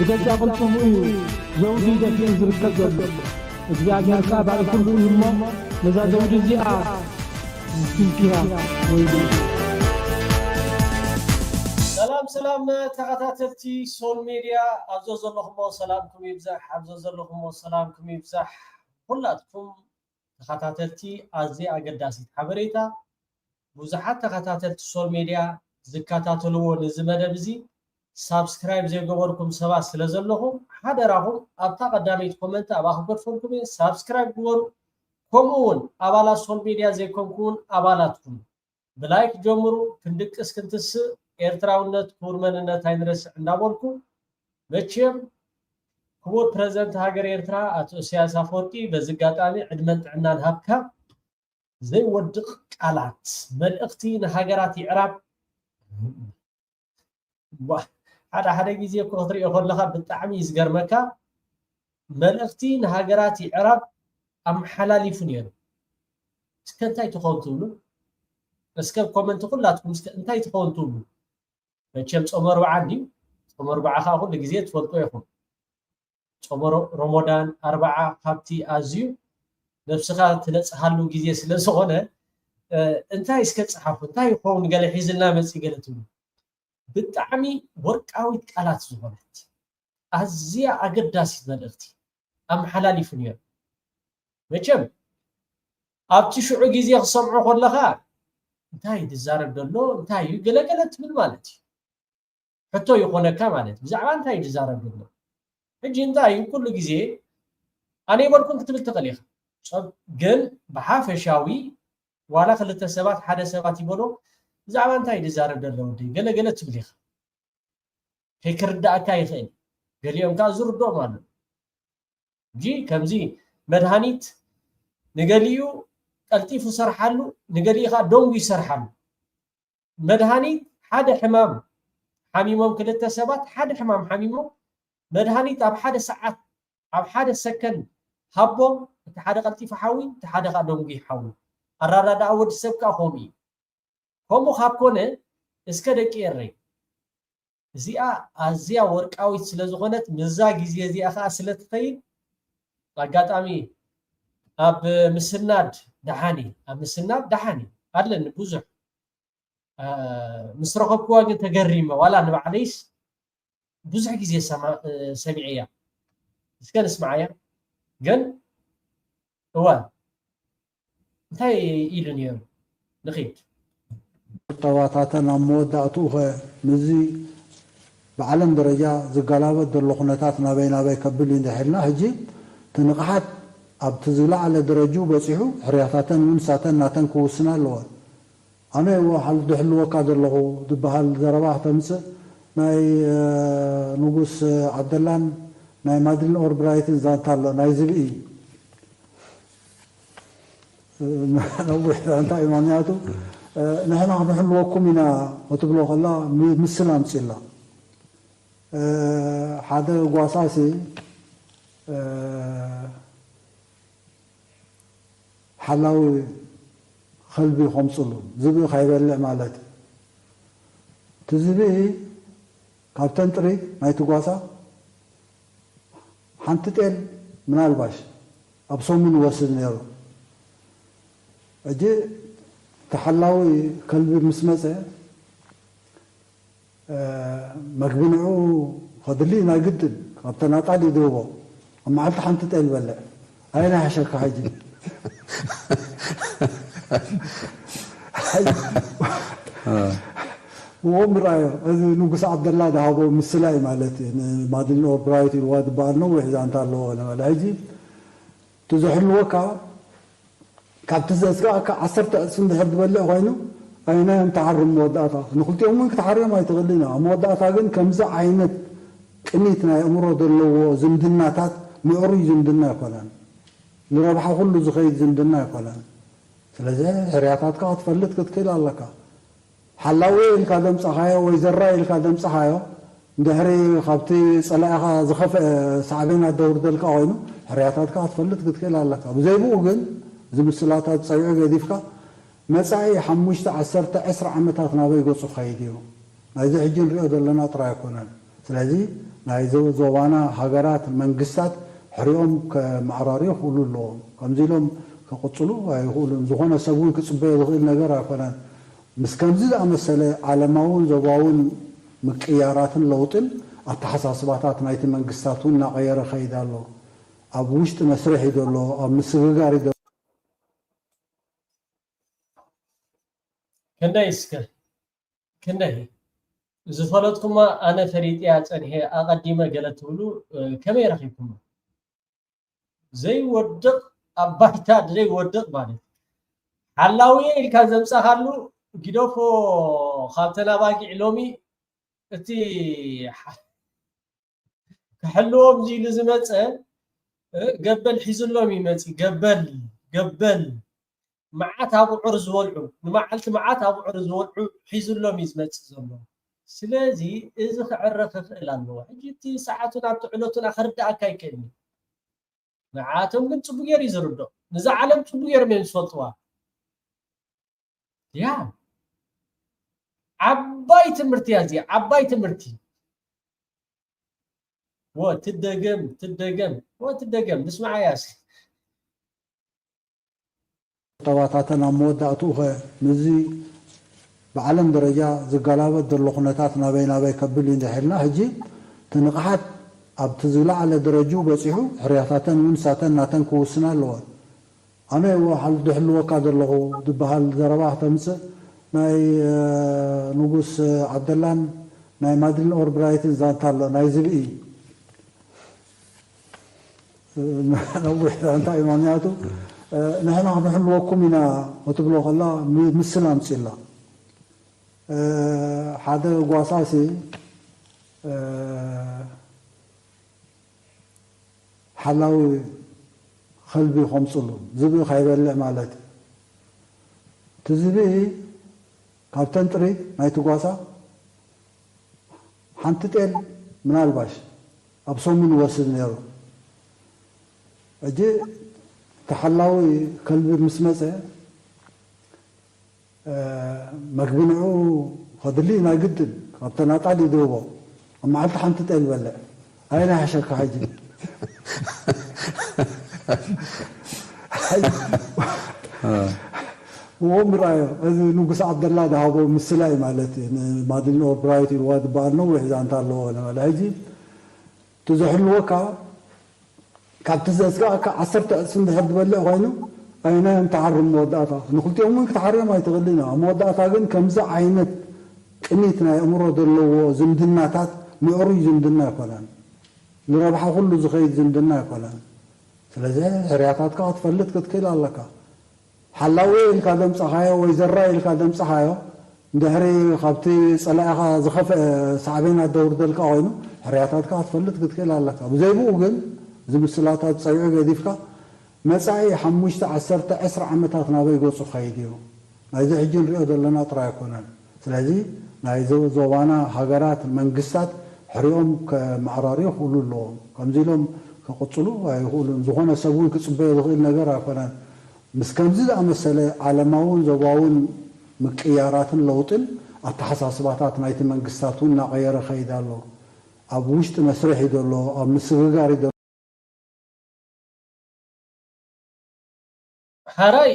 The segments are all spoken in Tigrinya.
بدك قلتم زوجي دفي زركب እግዚአብሔር ካባል ሁሉ ይሞ ለዛው ዲዚአ ስንኪያ ወይዶ ሰላም ተከታተልቲ ሶል ሚዲያ አብዞ ዘለኹም ሰላምኩም ይብዛሕ አብዞ ዘለኹም ሰላምኩም ይብዛሕ ሁላችሁም ተከታተልቲ አዚ አገዳሲት ሓበሬታ ብዙሓት ተከታተልቲ ሶል ሚዲያ ዝከታተልዎ ንዝመደብዚ سبسكرايب زي جبركم سبعة سلزلهم هذا راهم أبتا قدامي كومنت أبا خبر فيكم سبسكرايب جبر كمون أبالا سول ميديا زي كمكون أبالاتكم بلايك جمرو كندك اسكنتس إيرتراونت كورمننا تاينرس نابوركم بتشيم كبور بريزنت هاجر إيرترا أتو سياسة فوركي بزقاتاني عدمنت عنا الهبكة زي ودق قالات ملقتي نهاجراتي عرب هذا جزء كثر يقول لها بالتعمي يزجرمك ملأختي نهاجراتي عرب أم حلالي فنيان سكنتاي تخونتولو بس كم كومنت تقول لا تكون سكنتاي تخونتولو بتشمس عمر وعدي عمر بعها أقول لجزء تفضلوا يخون عمر رمضان 4 خبتي أزيو نفسها تنس حلو جزء سلسلة انتاي سكت صحف انتاي خون قال حيزلنا مسي قالتولو بالتعمي ورقاوي قالات زغلت ازيا اقداسي ملختي ام حلالي فنيا مچم ابتي شعو غيزي خصمعو خلخا انتاي تزارب دلو انتاي يقلقلت من مالتي حتى يخونك مالت بزعما انتاي تزارب دلو اجي انتاي كل غيزي اني بركون كتبت تقليخ جن بحافشاوي ولا خلت سبات حدا سبات يبلو زعما انتاي تزارب دلو دي قلقلت بليخ هيكردا اكاي خين غريم كا زردو مالو جي كمزي مدهانيت نغليو قلطيفو سرحالو نغليخا دونغي يسرحالو مدهانيت حدا حمام حميمم كلتا سبات حدا حمام حميمم مدهانيت اب حدا ساعات اب حدا سكن هبو حدا قلطيفو حاوي حدا دونغي حاوي ارارادا اود سبكا خومي هم خابكونه اسك دقيري زيا ازيا ورقاويت ስለዝኾነት ምዛ ጊዜ زيا خا ስለትኸይድ አጋጣሚ አብ ምስናድ ደሃኒ አለን ብዙሕ ምስረኸብኩ ግን ተገሪመ ዋላ ንባዕለይስ ብዙሕ ጊዜ ሰሚዕያ እስከ ንስማዓያ ግን هو እንታይ ኢሉ ነይሩ ንኺድ طواتاتنا مودعتوه نزي بعلم درجة زقلابة دلخناتات نابينا بيكبل يندحلنا هجي تنقحات ابتزلا على درجو بصيحو حرياتاتن ونساتن ناتن كوسنا لوال انا هو حل دحلو وقادر له دبها الزرباح تمس ناي نقص عبدالله ناي مادرين اور برايتن زانتالو ناي زبئي نوح انت ايمانياتو نحن نحلوكم هنا وتبلغ الله مسلم سلا هذا قواصاسي حلاوي قلبي خمسلو زبي خير الله مالتي تزبي كابتن طري ما يتقواصا حنتتل من الباش ابصم من وسد نيرو اجي تحلاوي كلبي مسمسه مقبنعو خدلي نا قدن كابتن طالي دوبو اما عاد حنت تقل بلا اين حشك حاجي وعمر نقص عبد الله ده هو مسلاي مالتي مادن اوبرايتي الواد بانو وحزان تالو ولا هيجي تزحل وكا كابتن زسكا 10 سنه حد بلا وينو اين انت حرم موداتا نقلت يوم تحرم ما يتغلينا موداتا ግን ከምዛ አይነት ቅኒትና እምሮ ደለዎ ዝምድናታት ንዑሩይ ዝምድና ይኮናል ንረብሓ ሁሉ ዝኸይድ ዝምድና ይኮናል ስለዚህ ሕርያታትካ ክትፈልጥ ክትክእል ኣለካ ሓላዊ ኢልካ ደምፀኻዮ ወይ ዘራ ኢልካ ደምፀኻዮ እንድሕሪ ካብቲ ፀላኢኻ ዝኸፍአ ሳዕቤና ደውርደልካ ኮይኑ ሕርያታትካ ክትፈልጥ ክትክእል ኣለካ ብዘይብኡ ግን ዝምስላታት ፀይዑ ገዲፍካ መጻኢ 5 10 10 ዓመታት ናበይ ገጹ ኸይድ እዩ ናይዚ ሕጂ ንሪኦ ዘለና ጥራይ ኣይኮነን ስለዚህ ናይ ዞባና ሃገራት መንግስታት ሕሪኦም ከመዕራርዩ ይኽእሉ ኣለዎም ከምዚ ኢሎም ከቕፅሉ ኣይኽእሉን ዝኾነ ሰብ እውን ክፅበዮ ዝኽእል ነገር ኣይኮነን ምስ ከምዚ ዝኣመሰለ ዓለማውን ዞባውን ምቅያራትን ለውጥን ኣተሓሳስባታት ናይቲ መንግስታት እውን እናቐየረ ኸይድ ኣሎ ኣብ ውሽጢ መስርሕ እዩ ዘሎ ኣብ ምስግጋር እዩ ክንደይ ዝፈለጥኩማ ኣነ ፈሪጥያ ፀኒሐ ኣቐዲመ ገለ ትብሉ ከመይ ረኺብኩማ ዘይወድቕ ኣብ ባይታ ዘይወድቕ ማለት ሓላዊ ኢልካ ዘምፀኻሉ ጊዶፎ ካብተን ኣባጊዕ ሎሚ እቲ ክሕልዎም ኢሉ ዝመፀ ገበል ሒዙሎም ይመፂ ገበል መዓት ኣብዑር ዝበልዑ ንመዓልቲ መዓት ኣብዑር ዝበልዑ ሒዙሎም እዩ ዝመፅእ ዘሎ ስለዚ እዚ ክዕረፍ ይኽእል ኣለዎ ሕጂ እቲ ሰዓቱን ኣብቲ ዕለቱን ኣኸርዳእካ ይክእልኒ ንዓቶም ግን ፅቡቅ ጌሩ እዩ ዝርድኦ ነዛ ዓለም ፅቡቅ ጌሮም እዮም ዝፈልጥዋ ያ ዓባይ ትምህርቲ እያ እዚኣ ዓባይ ትምህርቲ ትደገም ንስማዓ ያሲ ጠባታተን ኣብ መወዳእትኡ ኸ ነዚ ብዓለም ደረጃ ዝገላበጥ ዘሎ ኩነታት ናበይ ከብል እዩ እንድሕልና ሕጂ ትንቕሓት ኣብቲ ዝለዓለ ደረጅኡ በፂሑ ሕርያታተን እውን ሳተን ናተን ክውስና ኣለወን ኣነ ድሕልወካ ዘለኹ ዝበሃል ዘረባ ክተምፅእ ናይ ንጉስ ዓብደላን ናይ ማድሊን ኦልብራይትን ዛንታ ኣሎ ናይ ዝብኢ ነዊሕ እንታይ እዩ ምክንያቱ ንሕና ክንሕልወኩም ኢና እትብሎ ከላ ምስል ኣምፂላ ሓደ ጓሳሲ ሓላዊ ከልቢ ከምፅሉ ዝብኢ ከይበልዕ ማለት እዩ እቲ ዝብኢ ካብተን ጥሪት ናይቲ ጓሳ ሓንቲ ጤል ምናልባሽ ኣብ ሰሙን ይወስድ ነይሩ እጂ ተሓላዊ ከልቢ ምስ መፀ መግብንዑ ከድሊ ናይ ግድን ካብ ተናጣል ይድህቦ ኣብ መዓልቲ ሓንቲ ጤል ይበልዕ ኣይና ሓሸካ ሕጂ ወም ራእዮ እዚ ንጉስ ዓብደላ ዝሃቦ ምስላይ ማለት እዩ ንማድሊን ኦልብራይት ኢልዋ ዝበሃል ነዊሕ ዛንታ ኣለዎ ለመለ ሕጂ ትዘሕልወካ ካብቲ ዘስጋእካ 10 ዕፅፊ እንድሕር ዝበልዕ ኮይኑ ኣይናዮም ተሓርም መወዳእታ ንክልቲኦም እውን ክትሓርዮም ኣይትኽእል ኢና መወዳእታ ግን ከምዚ ዓይነት ቅኒት ናይ እምሮ ዘለዎ ዝምድናታት ምዕሩይ ዝምድና ኣይኮነን ንረብሓ ኩሉ ዝኸይድ ዝምድና ኣይኮነን ስለዚ ሕርያታትካ ክትፈልጥ ክትክእል ኣለካ ሓላዊ ኢልካ ደምፀኻዮ ወይ ዘራ ኢልካ ደምፀኻዮ እንድሕሪ ካብቲ ፀላኢኻ ዝኸፍአ ሳዕቤና ደውርደልካ ኮይኑ ሕርያታትካ ክትፈልጥ ክትክእል ኣለካ ብዘይብኡ ግን እዚ ምስላታት ፀይዑ ገዲፍካ መፃኢ 5 10 20 ዓመታት ናበይ ገፁ ክኸይድ እዩ ናይዚ ሕጂ ንሪኦ ዘለና ጥራይ ኣይኮነን ስለዚ ናይ ዞባና ሃገራት መንግስታት ሕሪኦም ከመዕራርዩ ይኽእሉ ኣለዎም ከምዚ ኢሎም ከቕፅሉ ኣይኽእሉን ዝኾነ ሰብ እውን ክፅበዮ ዝኽእል ነገር ኣይኮነን ምስ ከምዚ ዝኣመሰለ ዓለማውን ዞባውን ምቅያራትን ለውጥን ኣተሓሳስባታት ናይቲ መንግስታት እውን እናቐየረ ኸይድ ኣሎ ኣብ ውሽጢ መስርሕ እዩ ዘሎ ኣብ ምስግጋር እዩ ሓራይ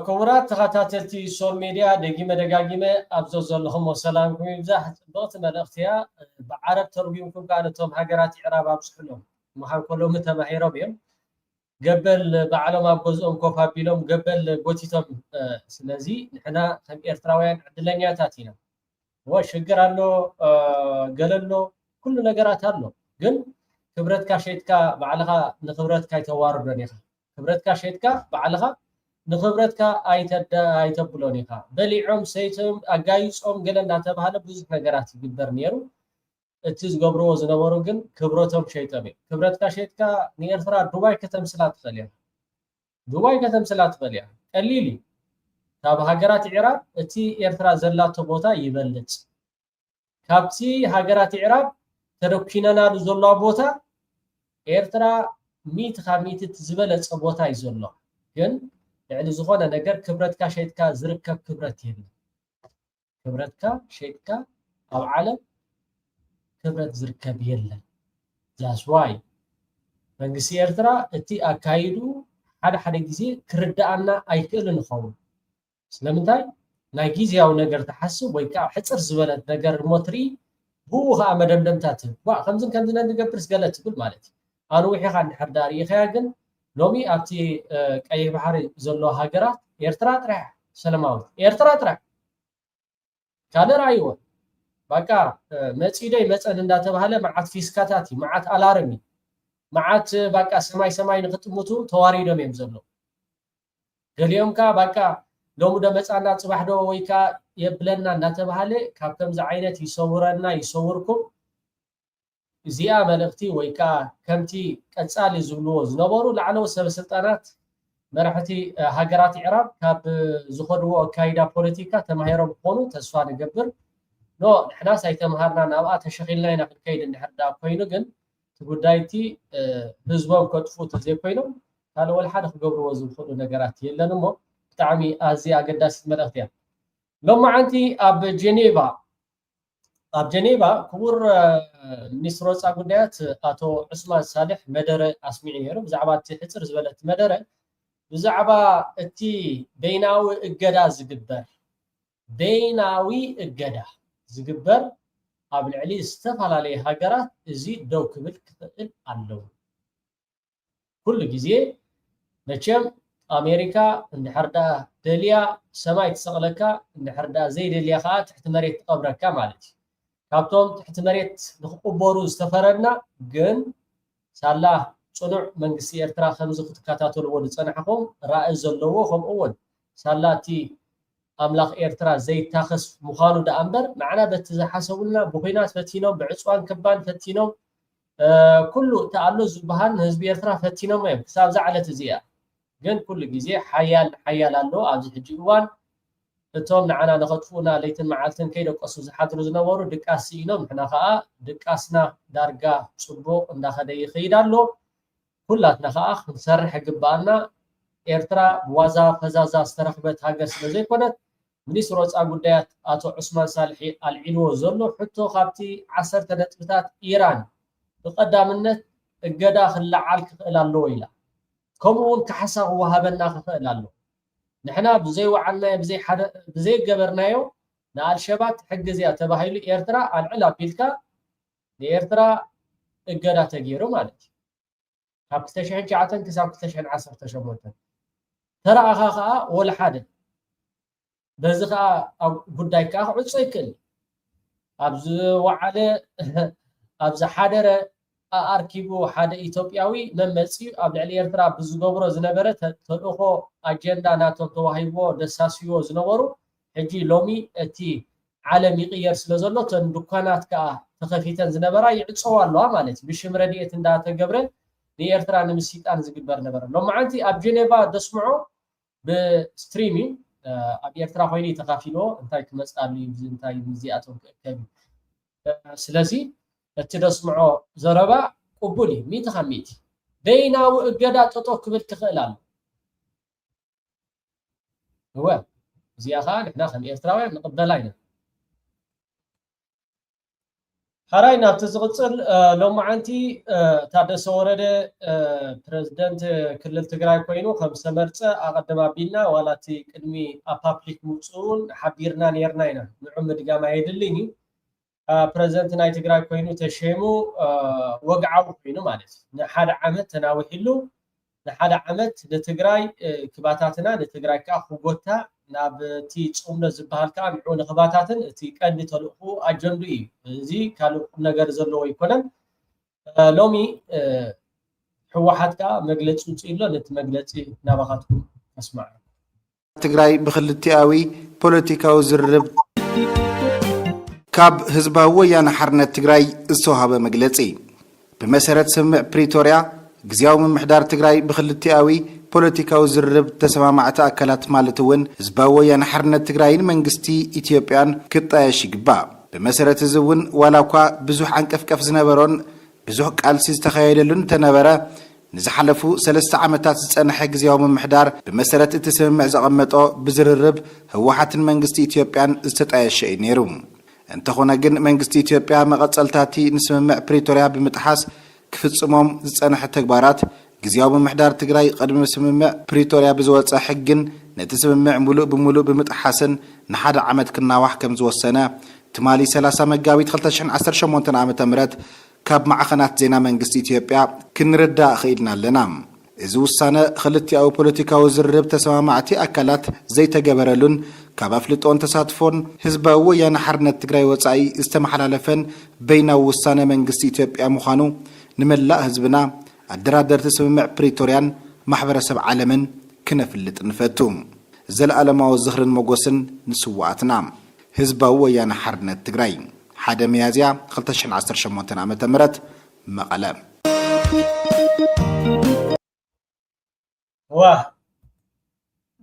ክቡራት ተኸታተልቲ ሶል ሚድያ ደጋጊመ ኣብዞ ዘለኹም ሰላምኩም ይብዛሕ ፅብቕቲ መልእኽቲ እያ ብዓረብ ተርጉምኩም ከዓ ነቶም ሃገራት ዕራብ ኣብፅሕሎም ምዃን ከሎሚ ተማሂሮም እዮም ገበል ባዕሎም ኣብ ገዝኦም ኮፍ ኣቢሎም ገበል ጎቲቶም ስለዚ ንሕና ከም ኤርትራውያን ዕድለኛታት ኢና ሽግር ኣሎ ገለ ኣሎ ኩሉ ነገራት ኣሎ ግን ክብረትካ ሸይጥካ ባዕልኻ ንክብረትካ ይተዋርዶን ኢኻ ክብረትካ ሸይጥካ ባዕልኻ ንክብረትካ ኣይተብሎን ኢኻ በሊዖም ሰይቶም ኣጋይፆም ገለ እንዳተባሃለ ብዙሕ ነገራት ይግበር ነይሩ እቲ ዝገብርዎ ዝነበሩ ግን ክብረቶም ሸይጦም እዩ ክብረትካ ሸይጥካ ንኤርትራ ዱባይ ከተምስላ ትኽእል ኢኻ ዱባይ ከተምስላ ትኽእል ኢኻ ቀሊል እዩ ካብ ሃገራት ዕራብ እቲ ኤርትራ ዘላቶ ቦታ ይበልፅ ካብቲ ሃገራት ዕራብ ተረኪነናሉ ዘሎ ቦታ ኤርትራ 100 ዝበለፀ ቦታ እዩ ዘሎ ግን ልዕሊ ዝኾነ ነገር ክብረትካ ሸይጥካ ዝርከብ ክብረት የለን ክብረትካ ሸይጥካ ኣብ ዓለም ክብረት ዝርከብ የለን that's why መንግስቲ ኤርትራ እቲ አካይዱ ሓደ ጊዜ ክርዳአና አይክእልን ኸውን ስለምንታይ ናይ ጊዜያዊ ነገር ተሐስብ ወይ ከዓ ሕፅር ዝበለት ነገር ሞትሪ ብኡ ከዓ መደምደምታት ከምዝን ንገብርስ ገለ ትብል ማለት ኣኑ ውሒኻ እንድሕር ዳርኢኻ ግን ሎሚ ኣብቲ ቀይሕ ባሕሪ ዘሎ ሃገራት ኤርትራ ጥራሕ ሰላማዊት ኤርትራ ጥራሕ ካልእ ራእይዎ በቃ መፂደይ መፀን እንዳተባሃለ መዓት ፊስካታት መዓት አላርሚ መዓት በቃ ሰማይ ንኽጥሙቱ ተዋሪዶም እዮም ዘሎ ገሊኦም ካ በቃ ሎሙ ደመፃና ጽባሕዶ ወይ ካ የብለና እንዳተባሃለ ካብቶም ዛ ዓይነት ይሰውረና ይሰውርኩም እዚኣ መልእኽቲ ወይ ካ ከምቲ ቀጻሊ ዝብልዎ ዝነበሩ ላዕለዎት ሰበስልጣናት መራሕቲ ሃገራት ኢዕራብ ካብ ዝኸድዎ አካይዳ ፖለቲካ ተማሂሮም ክኾኑ ተስፋ ንገብር ኖ ንሕና ሳይተማሃርና ናብኣ ተሸኺልና ኢና ክንከይድ እንድሕር ዳ ኮይኑ ግን ጉዳይቲ ህዝቦም ከጥፉ ተዘይኮይኖም ካልእ ወልሓደ ክገብርዎ ዝኽእሉ ነገራት የለን እሞ ብጣዕሚ ኣዝያ ኣገዳሲት መልእኽቲ እያ ሎማዓንቲ ኣብ ጀኔቫ ክቡር ሚኒስትር ወፃኢ ጉዳያት ኣቶ ዑስማን ሳልሕ መደረ ኣስሚዑ ነይሩ ብዛዕባ እቲ ሕፅር ዝበለት መደረ ብዛዕባ እቲ በይናዊ እገዳ ዝግበር ኣብ ልዕሊ ዝተፈላለየ ሃገራት እዚ ደው ክብል ክኽእል ኣለዎ ኩሉ ግዜ መቸም ኣሜሪካ እንድሕር ዳ ደልያ ሰማይ ትሰቕለካ እንድሕር ዳ ዘይደልያ ከዓ ትሕቲ መሬት ትቐብረካ ማለት እዩ ካብቶም ትሕቲ መሬት ንኽቕበሩ ዝተፈረድና ግን ሳላ ጽኑዕ መንግስቲ ኤርትራ ከምዚ ክትከታተልዎ ዝጸንሐኹም ራእይ ዘለዎ ከምኡውን ሳላ እቲ ኣምላኽ ኤርትራ ዘይታኸስ ምዃኑ ዳ እምበር ንዓና በቲ ዝሓሰቡልና ብኩናት ፈቲኖም ብዕፅዋን ከባን ፈቲኖም ኩሉ ተኣሎ ዝበሃል ንህዝቢ ኤርትራ ፈቲኖም እዮም ክሳብ ዝዓለት እዚኣ ግን ኩሉ ግዜ ሓያል ኣሎ ኣብዚ ሕጂ እዋን እቶም ንዓና ንኸጥፉና ለይትን መዓልትን ከይደቀሱ ዝሓድሩ ዝነበሩ ድቃሲ ኢኖም ንሕና ከዓ ድቃስና ዳርጋ ፅቡቕ እንዳኸደ ይኸይድ ኣሎ ኩላትና ከዓ ክንሰርሕ ይግባአና ኤርትራ ብዋዛ ፈዛዛ ዝተረኽበት ሃገር ስለ ዘይኮነት ሚኒስትር ወፃኢ ጉዳያት ኣቶ ዑስማን ሳልሒ ኣልዒልዎ ዘሎ ሕቶ ካብቲ 10 ነጥብታት ኢራን ብቐዳምነት እገዳ ክለዓል ክኽእል ኣለዎ ኢላ ከምኡውን ካሕሳ ክወሃበና ክኽእል ኣሎ ንሕና ብዘይወዓልናዮ ብዘይገበርናዮ ንኣልሸባብ ሕግዝ እያ ተባሂሉ ኤርትራ ኣልዕል ኣቢልካ ንኤርትራ እገዳ ተገይሩ ማለት እዩ ካብ 2009 ክሳብ 2018 ተረኣኻ ከዓ ወላ ሓደ በዚ ከዓ ጉዳይ ከዓ ክዕፆ ይክእል ኣብዚ ወዓለ ኣብዚ ሓደረ ኣርኪቡ ሓደ ኢትዮጵያዊ መመፂ ኣብ ልዕሊ ኤርትራ ብዝገብሮ ዝነበረ ተልእኾ ኣጀንዳ ናቶም ተዋሂቦ ደሳስዮ ዝነበሩ ሕጂ ሎሚ እቲ ዓለም ይቕየር ስለ ዘሎ ተን ድኳናት ከዓ ተኸፊተን ዝነበራ ይዕፀዋ ኣለዋ ማለት እዩ ብሽም ረድኤት እንዳተገብረ ንኤርትራ ንምስይጣን ዝግበር ነበረ ሎማዓንቲ ኣብ ጀኔቫ ደስምዖ ብስትሪሚንግ ኣብ ኤርትራ ኮይኑ ተኻፊልዎ እንታይ ክመፅኣሉ እንታይ ምዚኣቶም ክእከብ ስለዚ እቲ ደስምዖ ዘረባ ቅቡል እዩ 100% በይናዊ እገዳ ጠጦ ክብል ክኽእል ኣሎ هو እዚኣ ከዓ ንሕና ከም ኤርትራውያን ንቕበላ ኢና ሓራይ ናብቲ ዝቕፅል ሎማዓንቲ ታደሰ ወረደ ፕረዚደንት ክልል ትግራይ ኮይኑ ከም ዝተመርፀ ኣቐድማ ኣቢልና ዋላቲ ቅድሚ ኣብ ፓብሊክ ምውፅኡን ሓቢርና ነርና ኢና ንዑ ምድጋም ኣየድልን እዩ ፕረዚደንት ናይ ትግራይ ኮይኑ ተሸሙ ወግዓዊ ኮይኑ ማለት ንሓደ ዓመት ተናዊሒሉ ንሓደ ዓመት ንትግራይ ክባታትና ንትግራይ ከዓ ክጎታ ናብቲ ፅምዶ ዝበሃል ከዓ ንዑ ንኽባታትን እቲ ቀንዲ ተልእኹ ኣጀንዱ እዩ እዚ ካልእ ነገር ዘለዎ ይኮነን ሎሚ ሕወሓት ከዓ መግለፂ ውፅእ ኢሎ ነቲ መግለፂ ናባኻትኩም ኣስማዕ ትግራይ ብክልቲኣዊ ፖለቲካዊ ዝርርብ ካብ ህዝባዊ ወያነ ሓርነት ትግራይ ዝተዋሃበ መግለፂ ብመሰረት ስምዕ ፕሪቶሪያ ግዚያዊ ምምሕዳር ትግራይ ብክልቲኣዊ ፖለቲካዊ ዝርርብ ተሰማማዕቲ ኣካላት ማለት እውን ህዝባዊ ወያነ ሓርነት ትግራይን መንግስቲ ኢትዮጵያን ክጣየሽ ይግባእ ብመሰረት እዚ እውን ዋላ እኳ ብዙሕ አንቀፍቀፍ ዝነበሮን ብዙሕ ቃልሲ ዝተኻየደሉን ተነበረ ንዝሓለፉ 3 ዓመታት ዝጸንሐ ግዚያዊ ምምሕዳር ብመሰረት እቲ ስምምዕ ዘቐመጦ ብዝርርብ ህወሓትን መንግስቲ ኢትዮጵያን ዝተጣየሸ እዩ ነይሩ እንተኾነ ግን መንግስቲ ኢትዮጵያ መቐጸልታቲ ንስምምዕ ፕሪቶሪያ ብምጥሓስ ክፍጽሞም ዝጸንሐ ተግባራት ግዚያዊ ምምሕዳር ትግራይ ቅድሚ ስምምዕ ፕሪቶሪያ ብዝወፀ ሕግን ነቲ ስምምዕ ሙሉእ ብምሉእ ብምጥሓስን ንሓደ ዓመት ክናዋሕ ከም ዝወሰነ ትማሊ 30 መጋቢት 2018 ዓመተ ምህረት ካብ ማዕኸናት ዜና መንግስቲ ኢትዮጵያ ክንርዳእ ኽኢልና ኣለና። እዚ ውሳነ ክልቲኣዊ ፖለቲካዊ ዝርርብ ተሰማማዕቲ ኣካላት ዘይተገበረሉን ካብ ኣፍልጦን ተሳትፎን ህዝባዊ ወያነ ሓርነት ትግራይ ወፃኢ ዝተመሓላለፈን በይናዊ ውሳነ መንግስቲ ኢትዮጵያ ምዃኑ ንመላእ ህዝብና ኣደራደርቲ ስምምዕ ፕሪቶርያን ማሕበረሰብ ዓለምን ክነፍልጥ ንፈቱ። ዘለኣለማዊ ዝኽርን መጎስን ንስዋዕትና ህዝባዊ ወያነ ሓርነት ትግራይ 1 ሚያዝያ 2018 ዓመተ ምህረት መቐለ።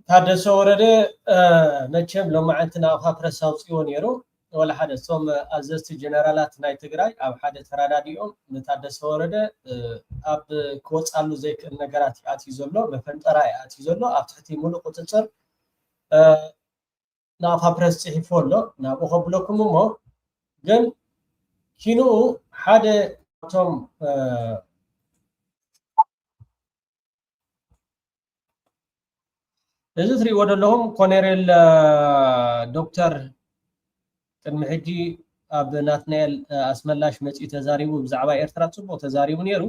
ታደሰ ወረደ መቸም ሎማዓንትና ኣብ ፕረስ ኣውፅዎ ነይሩ ወላ ሓደ ሶም ኣዘዝቲ ጀነራላት ናይ ትግራይ ኣብ ሓደ ተራዳዲኦም ንታደሰ ወረደ ኣብ ክወፃሉ ዘይክእል ነገራት ይኣትዩ ዘሎ መፈንጠራ ይኣትዩ ዘሎ ኣብ ትሕቲ ሙሉእ ቁፅፅር ናብ ፕረስ ጽሒፉ ኣሎ ናብኡ ከብለኩም እሞ ግን ኪንኡ ሓደ ቶም እዚ ትሪእዎ ዘለኹም ኮሎኔል ዶክተር ቅድሚ ሕጂ ኣብ ናትናኤል ኣስመላሽ መፂኡ ተዛሪቡ ብዛዕባ ኤርትራ ጽቡቕ ተዛሪቡ ነይሩ።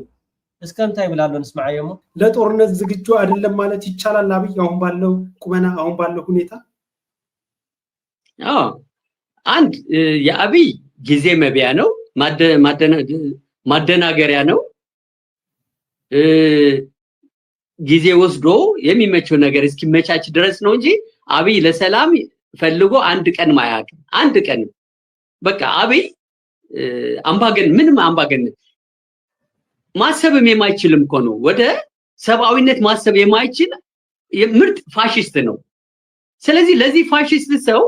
እስከ እንታይ ብላሉ ንስማዓየሞ ለጦርነት ዝግጁ አይደለም ማለት ይቻላል። አብይ አሁን ባለው ቁመና አሁን ባለው ሁኔታ አንድ የአብይ ጊዜ መብያ ነው፣ ማደናገሪያ ነው። ጊዜ ወስዶ የሚመቸው ነገር እስኪመቻች ድረስ ነው እንጂ አብይ ለሰላም ፈልጎ አንድ ቀን ማያውቅም። አንድ ቀን በቃ አብይ ምንም አምባገነን ማሰብም የማይችልም እኮ ነው። ወደ ሰብአዊነት ማሰብ የማይችል ምርጥ ፋሽስት ነው። ስለዚህ ለዚህ ፋሽስት ሰው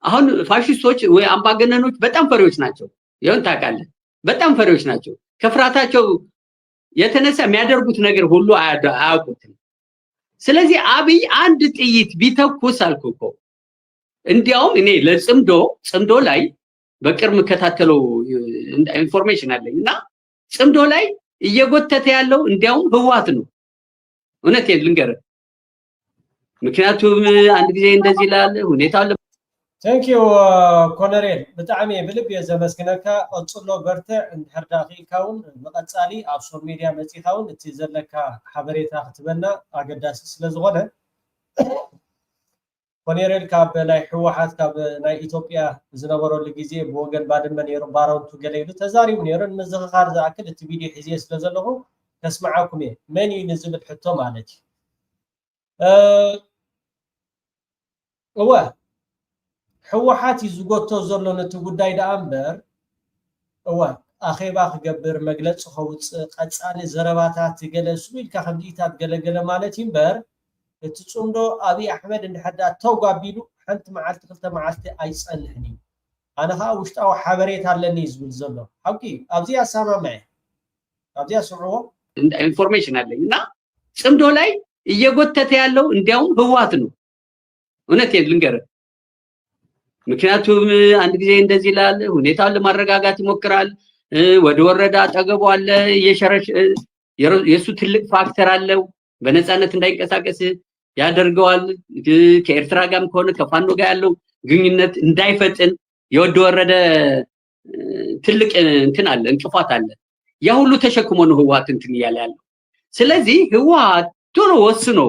አሁን ፋሽስቶች ወይ አምባገነኖች በጣም ፈሪዎች ናቸው። ይሁን ታውቃለህ፣ በጣም ፈሪዎች ናቸው። ከፍራታቸው የተነሳ የሚያደርጉት ነገር ሁሉ አያውቁትም። ስለዚህ አብይ አንድ ጥይት ቢተኩስ አልኩ እኮ እንዲያውም እኔ ጽምዶ ላይ በቅርብ መከታተለው ኢንፎርሜሽን አለኝና ጽምዶ ላይ እየጎተተ ያለው እንዲያውም ህዋት ነው። እውነቴን ልንገርህ፣ ምክንያቱም አንድ ጊዜ እንደዚህ ይላል ሁኔታው Thank you ኮሎኔል ብጣዕሚ ብልብ የዘመስግነካ ቀጽሎ በርትዕ እንድሕር ዳኺልካውን መቐጻሊ ኣብ ሶሻል ሚድያ መፂኻውን እቲ ዘለካ ሓበሬታ ክትበና ኣገዳሲ ስለዝኾነ ኮሎኔል ካብ ናይ ሕወሓት ካብ ናይ ኢትዮጵያ ዝነበረሉ ግዜ ብወገን ባድመ ነይሩ ባራውንቱ ገለ ኢሉ ተዛሪቡ ነይሩ። ንምዝኽኻር ዝኣክል እቲ ቪድዮ ሒዜ ስለ ዘለኹ ከስማዓኩም እየ መን እዩ ንዝብል ሕቶ ማለት እዩ። ሕወሓት ይዝጎቶ ዘሎ ነቲ ጉዳይ ደኣ እምበር ኣኼባ ክገብር መግለፂ ከውፅእ ቀፃሊ ዘረባታት ገለ ስሉ ኢልካ ከምዚኢታት ገለገለ ማለት እዩ እምበር እቲ ጽምዶ ኣብይ ኣሕመድ እንድሕር ዳ ተጓቢሉ ሓንቲ መዓልቲ ክልተ መዓልቲ ኣይፀንሕን እዩ። ኣነ ከዓ ውሽጣዊ ሓበሬታ ኣለኒ ዝብል ዘሎ ሓቂ ኣብዚ ኣሰማምዐ ኣብዚ ኣስምዕዎ ኢንፎርሜሽን አለኝ እና ጽምዶ ላይ እየጎተተ ያለው እንዲያውም ህዋት ነው። እውነቴን ልንገርህ፣ ምክንያቱም አንድ ጊዜ እንደዚህ ይላል ሁኔታውን ለማረጋጋት ይሞክራል። ወደ ወረዳ አጠገቡ አለ የሸረሽ የሱ ትልቅ ፋክተር አለው። በነፃነት እንዳይንቀሳቀስ ያደርገዋል። ከኤርትራ ጋርም ከሆነ ከፋኖ ጋር ያለው ግንኙነት እንዳይፈጥን የወደ ወረደ ትልቅ እንትን አለ፣ እንቅፋት አለ። ያ ሁሉ ተሸክሞ ነው ህወሓት እንትን እያለ ያለው። ስለዚህ ህወሓት ቶሎ ወስኖ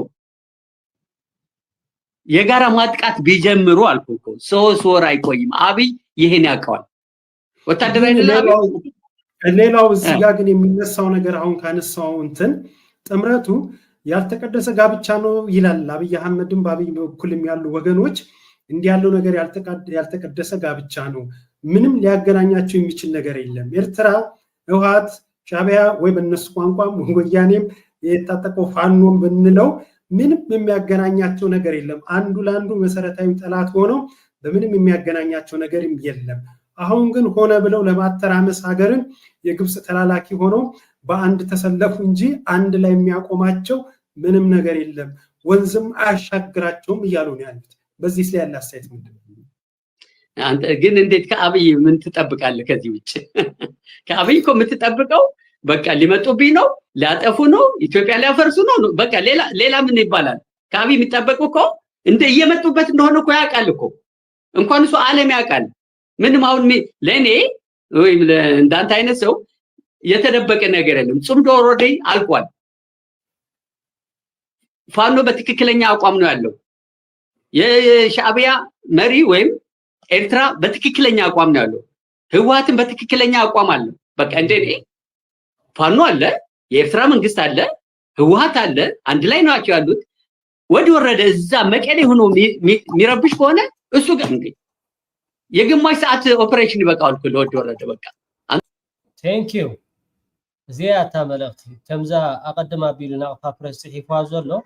የጋራ ማጥቃት ቢጀምሩ አልኩ እኮ 3 ወር አይቆይም። አብይ ይሄን ያውቀዋል። ወታደራዊ ሌላው እዚህ ጋር ግን የሚነሳው ነገር አሁን ካነሳው እንትን ጥምረቱ ያልተቀደሰ ጋብቻ ነው ይላል። አብይ አህመድም በአብይ በኩልም ያሉ ወገኖች እንዲህ ያለው ነገር ያልተቀደሰ ጋብቻ ነው፣ ምንም ሊያገናኛቸው የሚችል ነገር የለም። ኤርትራ፣ ህወሓት፣ ሻዕቢያ ወይ በእነሱ ቋንቋም ወያኔም የታጠቀው ፋኖም ብንለው ምንም የሚያገናኛቸው ነገር የለም። አንዱ ለአንዱ መሰረታዊ ጠላት ሆነው በምንም የሚያገናኛቸው ነገርም የለም። አሁን ግን ሆነ ብለው ለማተራመስ ሀገርን የግብፅ ተላላኪ ሆነው በአንድ ተሰለፉ እንጂ አንድ ላይ የሚያቆማቸው ምንም ነገር የለም፣ ወንዝም አያሻግራቸውም እያሉ ነው ያሉት። በዚህ ላይ ያለ አስተያየት ምንድን ነው? አንተ ግን እንዴት ከአብይ ምን ትጠብቃለህ ከዚህ ውጭ? ከአብይ እኮ የምትጠብቀው በቃ ሊመጡብኝ ነው፣ ሊያጠፉ ነው፣ ኢትዮጵያ ሊያፈርሱ ነው። በቃ ሌላ ምን ይባላል? ከአብይ የሚጠበቀው እኮ እንደ እየመጡበት እንደሆነ እኮ ያውቃል እኮ። እንኳን እሱ ዓለም ያውቃል። ምንም አሁን ለእኔ ወይም እንዳንተ አይነት ሰው የተደበቀ ነገር የለም። ጽምዶ ኦልሬዲ አልቋል። ፋኖ በትክክለኛ አቋም ነው ያለው። የሻዕቢያ መሪ ወይም ኤርትራ በትክክለኛ አቋም ነው ያለው። ህወሓትን በትክክለኛ አቋም አለ። በቃ እንደኔ ፋኖ አለ፣ የኤርትራ መንግስት አለ፣ ህወሓት አለ፣ አንድ ላይ ናቸው ያሉት። ወዲ ወረደ እዛ መቀሌ ሆኖ የሚረብሽ ከሆነ እሱ ጋር እንግዲህ የግማሽ ሰዓት ኦፕሬሽን ይበቃዋል እኮ ለወዲ ወረደ። በቃ ቴንክ ዩ زياده ملختي كمزا اقدم ابيلنا ابرس صحيفه زلو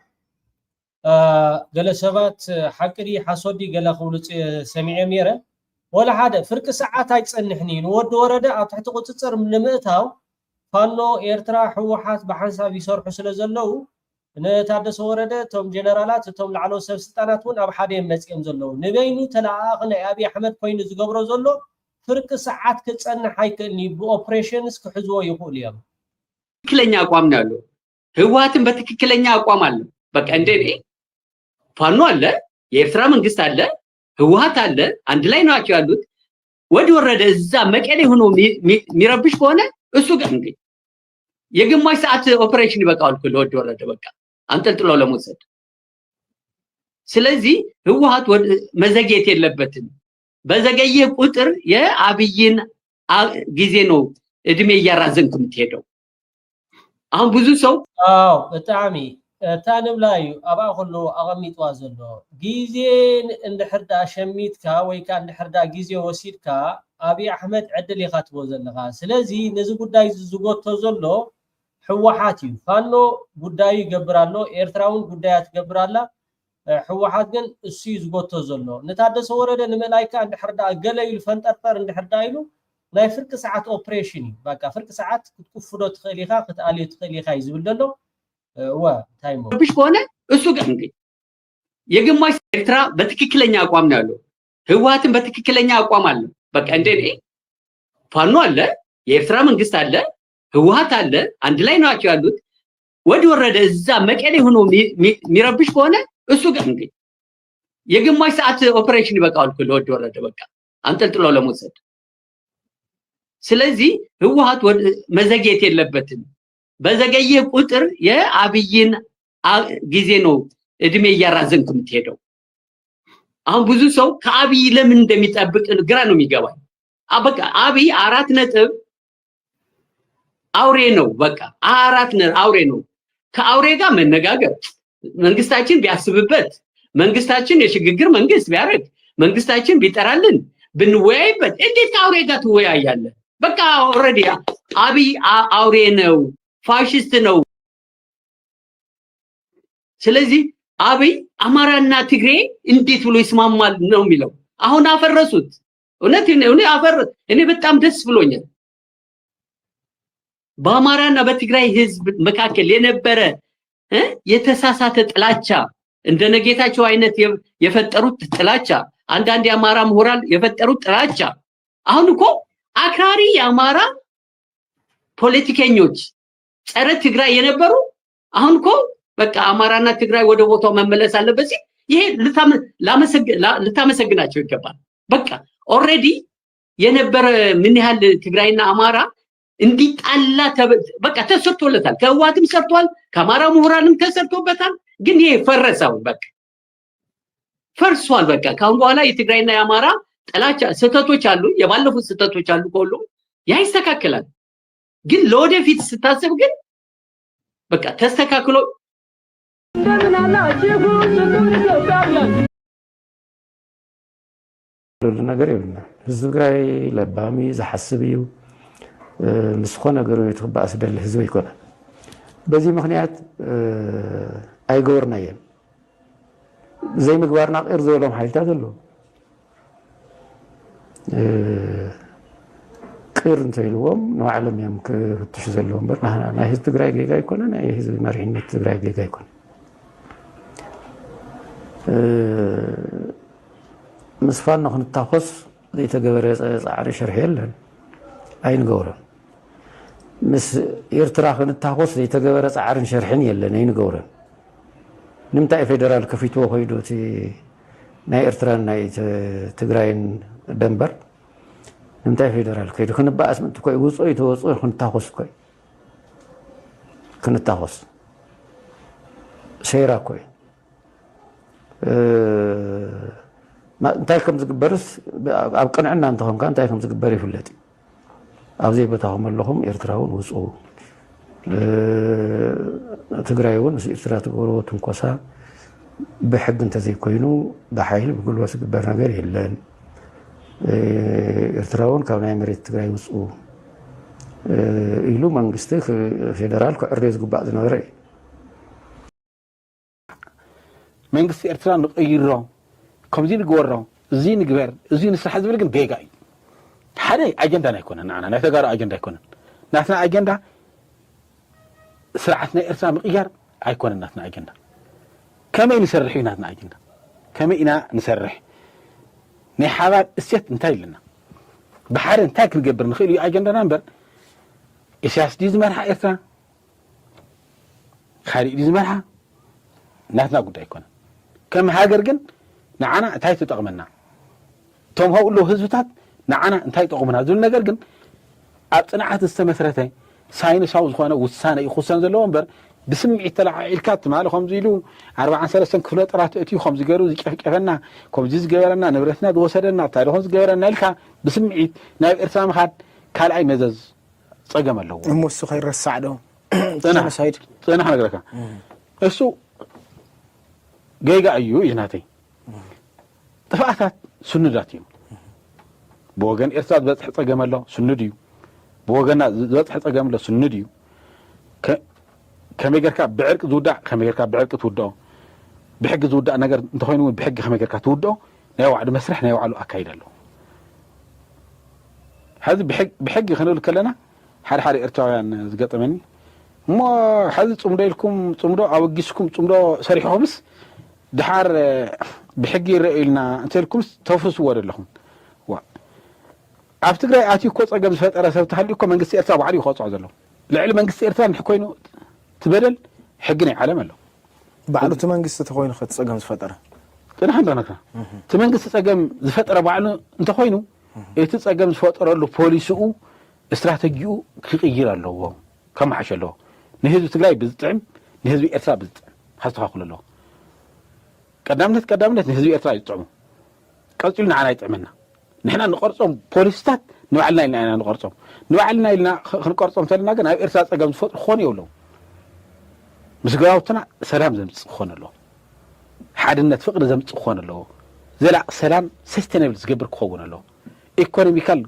قال سبات حقري حسودي قال خولص سميع ميره ولا حدا فرق ساعات ايصنحنين ود ورده او تحت قصصر من مئتاو فانو ايرترا حوحات بحساب يسرحو سلازلو نتادس ورده توم جنرالات توم لعلو سبستاناتون اب حدا مصيم زلو نبينو تلاقنا ابي احمد كوين زغبرو زلو فرق ساعات كصنح هيكلني باوبريشنز كحزو يقول يوم ትክክለኛ አቋም ነው ያለው። ህወሓትን በትክክለኛ አቋም አለ። በቃ እንደኔ ፋኖ አለ፣ የኤርትራ መንግስት አለ፣ ህወሓት አለ፣ አንድ ላይ ናቸው ያሉት። ወዲ ወረደ እዛ መቀሌ ሆኖ የሚረብሽ ከሆነ እሱ ጋር እንግዲህ የግማሽ ሰዓት ኦፕሬሽን ይበቃዋል እኮ ለወዲ ወረደ በቃ አንጠልጥሎ ለመውሰድ። ስለዚህ ህወሓት መዘግየት የለበትም። በዘገየ ቁጥር የአብይን ጊዜ ነው እድሜ እያራዘምክ የምትሄደው። አሁን ብዙ ሰው በጣም ታንም ላይ አባ ሁሉ አቀሚጥዋ ዘሎ ጊዜ እንድሕርዳ ሸሚትካ ወይ ካ እንድሕርዳ ጊዜ ወሲድካ አብይ አሕመድ ዕድል ይኻትቦ ዘለኻ። ስለዚ ነዚ ጉዳይ ዝጎቶ ዘሎ ህወሓት እዩ። ፋኖ ጉዳዩ ይገብራሎ፣ ኤርትራውን ጉዳያት ትገብራላ። ህወሓት ግን እሱ ዝጎቶ ዘሎ ነታደሰ ወረደ ንመላይካ እንድሕርዳ ገለ ኢሉ ፈንጠርጠር እንድሕርዳ ኢሉ ናይ ፍርቂ ሰዓት ኦፕሬሽን በቃ ፍርቂ ሰዓት ክትቁፍዶ ትኽእል ኢኻ ክትኣልዮ ትኽእል ኢኻ ይዝብል ዘሎ ታይሞ ብሽ ከሆነ እሱ ጋር እንግዲህ የግማሽ ኤርትራ በትክክለኛ አቋም ነው ያለው። ህወሓትን በትክክለኛ አቋም አለ። በቃ እንደኔ ፋኖ አለ፣ የኤርትራ መንግስት አለ፣ ህወሓት አለ፣ አንድ ላይ ናቸው ያሉት። ወዲ ወረደ እዛ መቀሌ ሆኖ የሚረብሽ ከሆነ እሱ ጋር እንግዲህ የግማሽ ሰዓት ኦፕሬሽን ይበቃዋል እኮ ለወዲ ወረደ በቃ አንጠልጥሎ ለመውሰድ። ስለዚህ ህወሓት መዘግየት የለበትም። በዘገየ ቁጥር የአብይን ጊዜ ነው እድሜ እያራዘምክ የምትሄደው። አሁን ብዙ ሰው ከአብይ ለምን እንደሚጠብቅ ግራ ነው የሚገባኝ። በቃ አብይ 4 ነጥብ አውሬ ነው። በቃ 4 አውሬ ነው። ከአውሬ ጋር መነጋገር መንግስታችን ቢያስብበት፣ መንግስታችን የሽግግር መንግስት ቢያደርግ፣ መንግስታችን ቢጠራልን ብንወያይበት፣ እንዴት ከአውሬ ጋር ትወያያለህ? በቃ ኦልሬዲ አብይ አውሬ ነው፣ ፋሽስት ነው። ስለዚህ አብይ አማራና ትግሬ እንዴት ብሎ ይስማማል ነው የሚለው። አሁን አፈረሱት። እውነት እኔ በጣም ደስ ብሎኛል። በአማራና በትግራይ ህዝብ መካከል የነበረ የተሳሳተ ጥላቻ እንደነ ጌታቸው አይነት የፈጠሩት ጥላቻ፣ አንዳንድ የአማራ ምሁራን የፈጠሩት ጥላቻ፣ አሁን እኮ አክራሪ የአማራ ፖለቲከኞች ጸረ ትግራይ የነበሩ አሁን እኮ በቃ አማራና ትግራይ ወደ ቦታው መመለስ አለበት። ይሄ ልታመሰግናቸው ይገባል። በቃ ኦልሬዲ የነበረ ምን ያህል ትግራይና አማራ እንዲጣላ በቃ ተሰርቶለታል። ከህወሓትም ሰርቷል፣ ከአማራ ምሁራንም ተሰርቶበታል። ግን ይሄ ፈረሰው በቃ ፈርሷል። በቃ ካሁን በኋላ የትግራይና የአማራ ጥላቻ ስህተቶች አሉ፣ የባለፉት ስህተቶች አሉ፣ ከሁሉም ያ ይስተካከላል። ግን ለወደፊት ስታስብ ግን በቃ ተስተካክሎ ነገር ይብና ህዝብ ትግራይ ለባሚ ዝሓስብ እዩ ምስኾነ ነገሩ ይትኽባእ ዝደሊ ህዝቢ ይኮነ። በዚህ ምክንያት ኣይገበርናየን ዘይምግባርና ቅር ዝበሎም ሓይልታት ኣለዉ። ቅር እንተኢልዎም ንባዕሎም እዮም ክፍትሹ ዘለዎም እምበር ናይ ህዝቢ ትግራይ ጌጋ ይኮነ፣ ናይ ህዝቢ መሪሕነት ትግራይ ጌጋ ይኮነ። ምስ ፋኖ ክንታኮስ ዘይተገበረ ፃዕሪ ሸርሒ የለን ኣይንገብሮን ምስ ኤርትራ ክንታኮስ ዘይተገበረ ፃዕርን ሸርሕን የለን ኣይንገብሮን ንምንታይ ፌደራል ከፊትዎ ኮይዱ እቲ ናይ ኤርትራን ናይ ትግራይን ደንበር ንምንታይ ፌደራል ከይዱ ክንባኣስ ምንት ኮይ ውፅኦ ይተወፅኦ ክንታኮስ ኮይ ክንታኮስ ሴራ ኮይ እንታይ ከም ዝግበርስ ኣብ ቅንዕና እንትኾንካ እንታይ ከም ዝግበር ይፍለጥ ኣብዘይ ቦታኹም ኣለኹም ኤርትራውን ውፅኡ ትግራይ እውን ምስ ኤርትራ ትገብርዎ ትንኮሳ ብሕጊ እንተዘይኮይኑ ብሓይሊ ብጉልበት ዝግበር ነገር የለን ኤርትራውን ካብ ናይ መሬት ትግራይ ውፅኡ ኢሉ መንግስቲ ፌደራል ክዕርዮ ዝግባእ ዝነበረ እዩ መንግስቲ ኤርትራ ንቀይሮ ከምዚ ንግበሮ እዚ ንግበር እዚ ንስራሕ ዝብል ግን ጌጋ እዩ ሓደ ኣጀንዳ ኣይኮነን ንዓና ናይ ተጋሩ ኣጀንዳ ኣይኮነን ናትና ኣጀንዳ ስርዓት ናይ ኤርትራ ምቅያር ኣይኮነን ናትና ኣጀንዳ ከመይ ንሰርሕ እዩ ናትና ኣጀንዳ ከመይ ኢና ንሰርሕ ናይ ሓባር እሴት እንታይ ኣለና ብሓደ እንታይ ክንገብር ንኽእል እዩ ኣጀንዳና እምበር ኢሳያስ ዲ ዝመርሓ ኤርትራ ካሊእ ዲ ዝመርሓ ናትና ጉዳይ ኣይኮነን ከም ሃገር ግን ንዓና እንታይ ትጠቕመና እቶም ኣብኡ ኣለዉ ህዝብታት ንዓና እንታይ ይጠቕሙና ዝብል ነገር ግን ኣብ ፅንዓት ዝተመስረተ ሳይንሳዊ ዝኾነ ውሳነ እዩ ክውሰን ዘለዎ እምበር ብስምዒት ተለዓዒልካ ትማሊ ከምዚ ኢሉ 43 ክፍለ ጥራት እትዩ ከምዚ ገይሩ ዝጨፍጨፈና ከምዚ ዝገበረና ንብረትና ዝወሰደና ታሪኹን ዝገበረና ኢልካ ብስምዒት ናብ ኤርትራ ምኻድ ካልኣይ መዘዝ ፀገም ኣለዎ እሞሱ ከይረሳዕ ዶ ፅናሕ ነገረካ እሱ ጌጋ እዩ ኢናተይ ጥፍኣታት ስኑዳት እዮም ብወገን ኤርትራ ዝበፅሕ ፀገም ኣሎ ስኑድ እዩ ብወገና ዝበፅሕ ፀገም ኣሎ ስኑድ እዩ ከመይ ጌርካ ብዕርቂ ዝውዳእ ከመይ ጌርካ ብዕርቂ ትውድኦ ብሕጊ ዝውዳእ ነገር እንተኮይኑ እውን ብሕጊ ከመይ ጌርካ ትውድኦ ናይ ባዕሉ መስርሕ ናይ ባዕሉ ኣካይድ ኣለዎ ሕዚ ብሕጊ ክንብል ከለና ሓደ ሓደ ኤርትራውያን ዝገጠመኒ እሞ ሕዚ ፅምዶ ኢልኩም ፅምዶ ኣበጊስኩም ፅምዶ ሰሪሕኹምስ ድሓር ብሕጊ ይረአዩ ኢልና እንተኢልኩምስ ተፍርስዎ ዘለኹም ኣብ ትግራይ ኣትዩ እኮ ፀገም ዝፈጠረ ሰብ ተሃልዩ እኮ መንግስቲ ኤርትራ ባዕሉ እዩ ክወፅዖ ዘሎ ልዕሊ መንግስቲ ኤርትራ ንሕ ኮይኑ ትበደል ሕጊ ናይ ዓለም ኣሎ ባዕሉ እቲ መንግስቲ ተኮይኑ ፀገም ዝፈጠረ ጥናሕ እንደነካ እቲ መንግስቲ ፀገም ዝፈጠረ ባዕሉ እንተኮይኑ እቲ ፀገም ዝፈጠረሉ ፖሊሲኡ እስትራቴጂኡ ክቅይር ኣለዎ ከመሓሽ ኣለዎ ንህዝቢ ትግራይ ብዝጥዕም ንህዝቢ ኤርትራ ብዝጥዕም ካስተኻኽሉ ኣለዎ ቀዳምነት ንህዝቢ ኤርትራ ይጥዕሙ ቀፂሉ ንዓና ይጥዕመና ንሕና ንቆርፆም ፖሊስታት ንባዕልና ኢልና ኢና ንቆርፆም ንባዕልና ኢልና ክንቆርፆም ተለና ግን ኣብ ኤርትራ ፀገም ዝፈጥሩ ክኾኑ የብለዉ ምስ ገባውትና ሰላም ዘምፅእ ክኾን ኣለዎ ሓድነት ፍቅሪ ዘምፅእ ክኾን ኣለዎ ዘላቕ ሰላም ሰስተነብል ዝገብር ክኸውን ኣለዎ ኢኮኖሚካል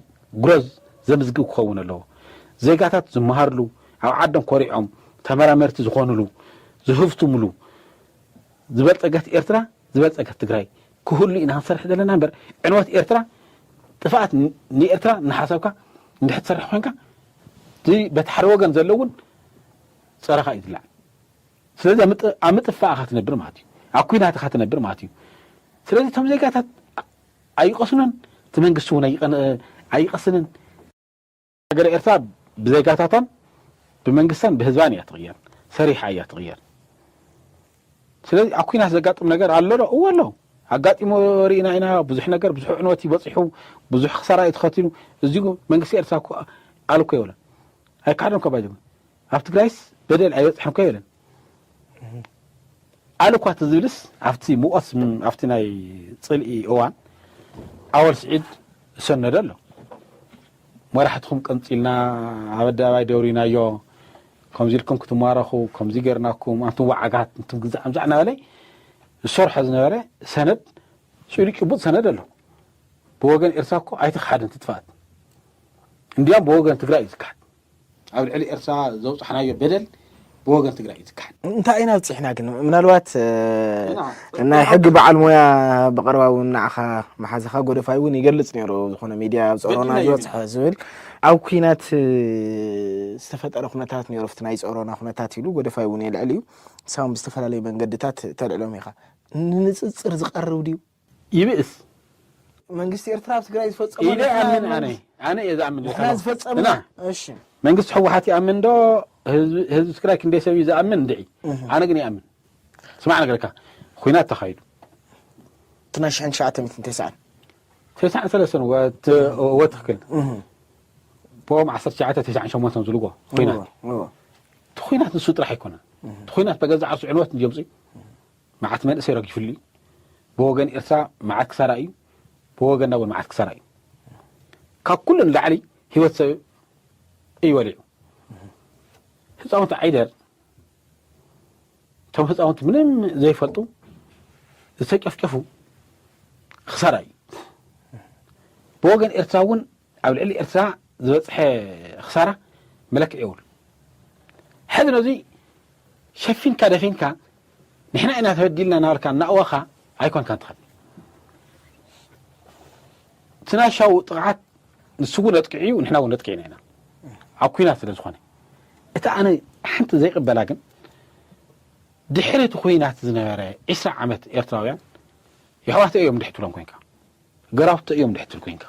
ግሮዝ ዘምዝግብ ክኸውን ኣለዎ ዜጋታት ዝመሃርሉ ኣብ ዓዶም ኮሪዖም ተመራመርቲ ዝኾኑሉ ዝህፍትሙሉ ዝበልፀገት ኤርትራ ዝበልፀገት ትግራይ ክህሉ ኢና ክንሰርሕ ዘለና እምበር ዕንወት ኤርትራ ጥፍኣት ንኤርትራ እናሓሰብካ እንድሕ ትሰርሕ ኮንካ በቲ ሓደ ወገን ዘሎ እውን ፀረኻ እዩ ዝለዓል ስለዚ ኣብ ምጥፋእ ኢኻ ትነብር ማለት እዩ ኣብ ኩናት ኢኻ ትነብር ማለት እዩ ስለዚ እቶም ዜጋታት ኣይቀስኑን እቲ መንግስቲ እውን ኣይቀስንን ሃገር ኤርትራ ብዜጋታታን ብመንግስታን ብህዝባን እያ ትቕየር ሰሪሓ እያ ትቕየር ስለዚ ኣብ ኩናት ዘጋጥም ነገር ኣሎ ዶ እዎ ኣሎ ኣጋጢሞ ርኢና ኢና ብዙሕ ነገር ብዙሕ ዕንወት ይበፂሑ ብዙሕ ክሳራ እዩ ተኸቲሉ እዚኡ መንግስቲ ኤርትራ ኣሉ እኮ የብለን ኣይካሕዶም ከባጅ ኣብ ትግራይስ በደል ኣይበፅሕም እኮ የብለን ኣሉ እኳ ትዝብልስ ኣብቲ ሙቆስ ኣብቲ ናይ ፅልኢ እዋን ኣወል ስዒድ ዝሰነዶ ኣሎ መራሕትኩም ቀንፂልና ኣብ ኣደባባይ ደውሪናዮ ከምዚ ኢልኩም ክትማረኹ ከምዚ ገርናኩም ኣንቱም ዋዓጋት እንቱም ግዛዕ ምዛዕ እናበለይ ዝሰርሖ ዝነበረ ሰነድ ስእሉ ጭቡጥ ሰነድ ኣሎ ብወገን ኤርትራ እኮ ኣይትክሓድን ትጥፋእት እንዲያም ብወገን ትግራይ እዩ ዝክሓድ ኣብ ልዕሊ ኤርትራ ዘውፅሕናዮ በደል ብወገን ትግራይ እዩ ዝክሓድ እንታይ ኢና በፂሕና ግን ምናልባት ናይ ሕጊ በዓል ሞያ ብቐረባ እውን ንዓኻ መሓዝኻ ጎደፋይ እውን ይገልፅ ነይሩ ዝኾነ ሚድያ ፀሮና ዝበፅሐ ዝብል ኣብ ኩናት ዝተፈጠረ ኩነታት ነይሩ ፍቲ ናይ ፀሮና ኩነታት ኢሉ ጎደፋይ እውን የልዕል እዩ ሳም ብዝተፈላለዩ መንገድታት ተልዕሎም ኢኻ ንንፅፅር ዝቐርብ ድዩ ይብእስ መንግስት ኤርትራ ትግራይ ዝፈጸመ ኢለ ኣነ እዛ ኣምን ዝፈጸመ እሺ መንግስት ሕወሓት ይኣምን ዶ ህዝቢ ትግራይ ክንደይ ሰብ ዝኣምን እንድዒ ኣነ ግን ይኣምን ስማዕ ነገርካ ኩናት ተኻይዱ ትናሽን 993 ወትክል ቦም 1998 ዝልጎ ኩናት ንሱ ጥራሕ ኣይኮነን ኩናት በገዛ ዓርሱ ዕንወት እንጀምፂ መዓት መንእሰይ ረጊፉሉ ብወገን ኤርትራ መዓት ክሳራ እዩ ብወገንና እውን መዓት ክሳራ እዩ ካብ ኩሉ ንላዕሊ ሂወት ሰብ ይወሊዑ ህፃውንቲ ዓይደር እቶም ህፃውንቲ ምንም ዘይፈልጡ ዝተጨፍጨፉ ክሳራ እዩ ብወገን ኤርትራ እውን ኣብ ልዕሊ ኤርትራ ዝበፅሐ ክሳራ መለክዕ የብሉ ሕዚ ነዚ ሸፊንካ ደፊንካ ንሕና ኢና ተበዲልና ናበልካ እናእወኻ ኣይኮንካ እንትኽእል ትናሻው ጥቕዓት ንሱ እውን ኣጥቂዑ እዩ ንሕና እውን ኣጥቂዕና ኢና ኣብ ኩናት ስለ ዝኾነ እታ ኣነ ሓንቲ ዘይቅበላ ግን ድሕሪ እቲ ኩናት ዝነበረ 20 ዓመት ኤርትራውያን የሕዋት እዮም ድሕትብሎም ኮንካ ገራውቲ እዮም ድሕትብል ኮንካ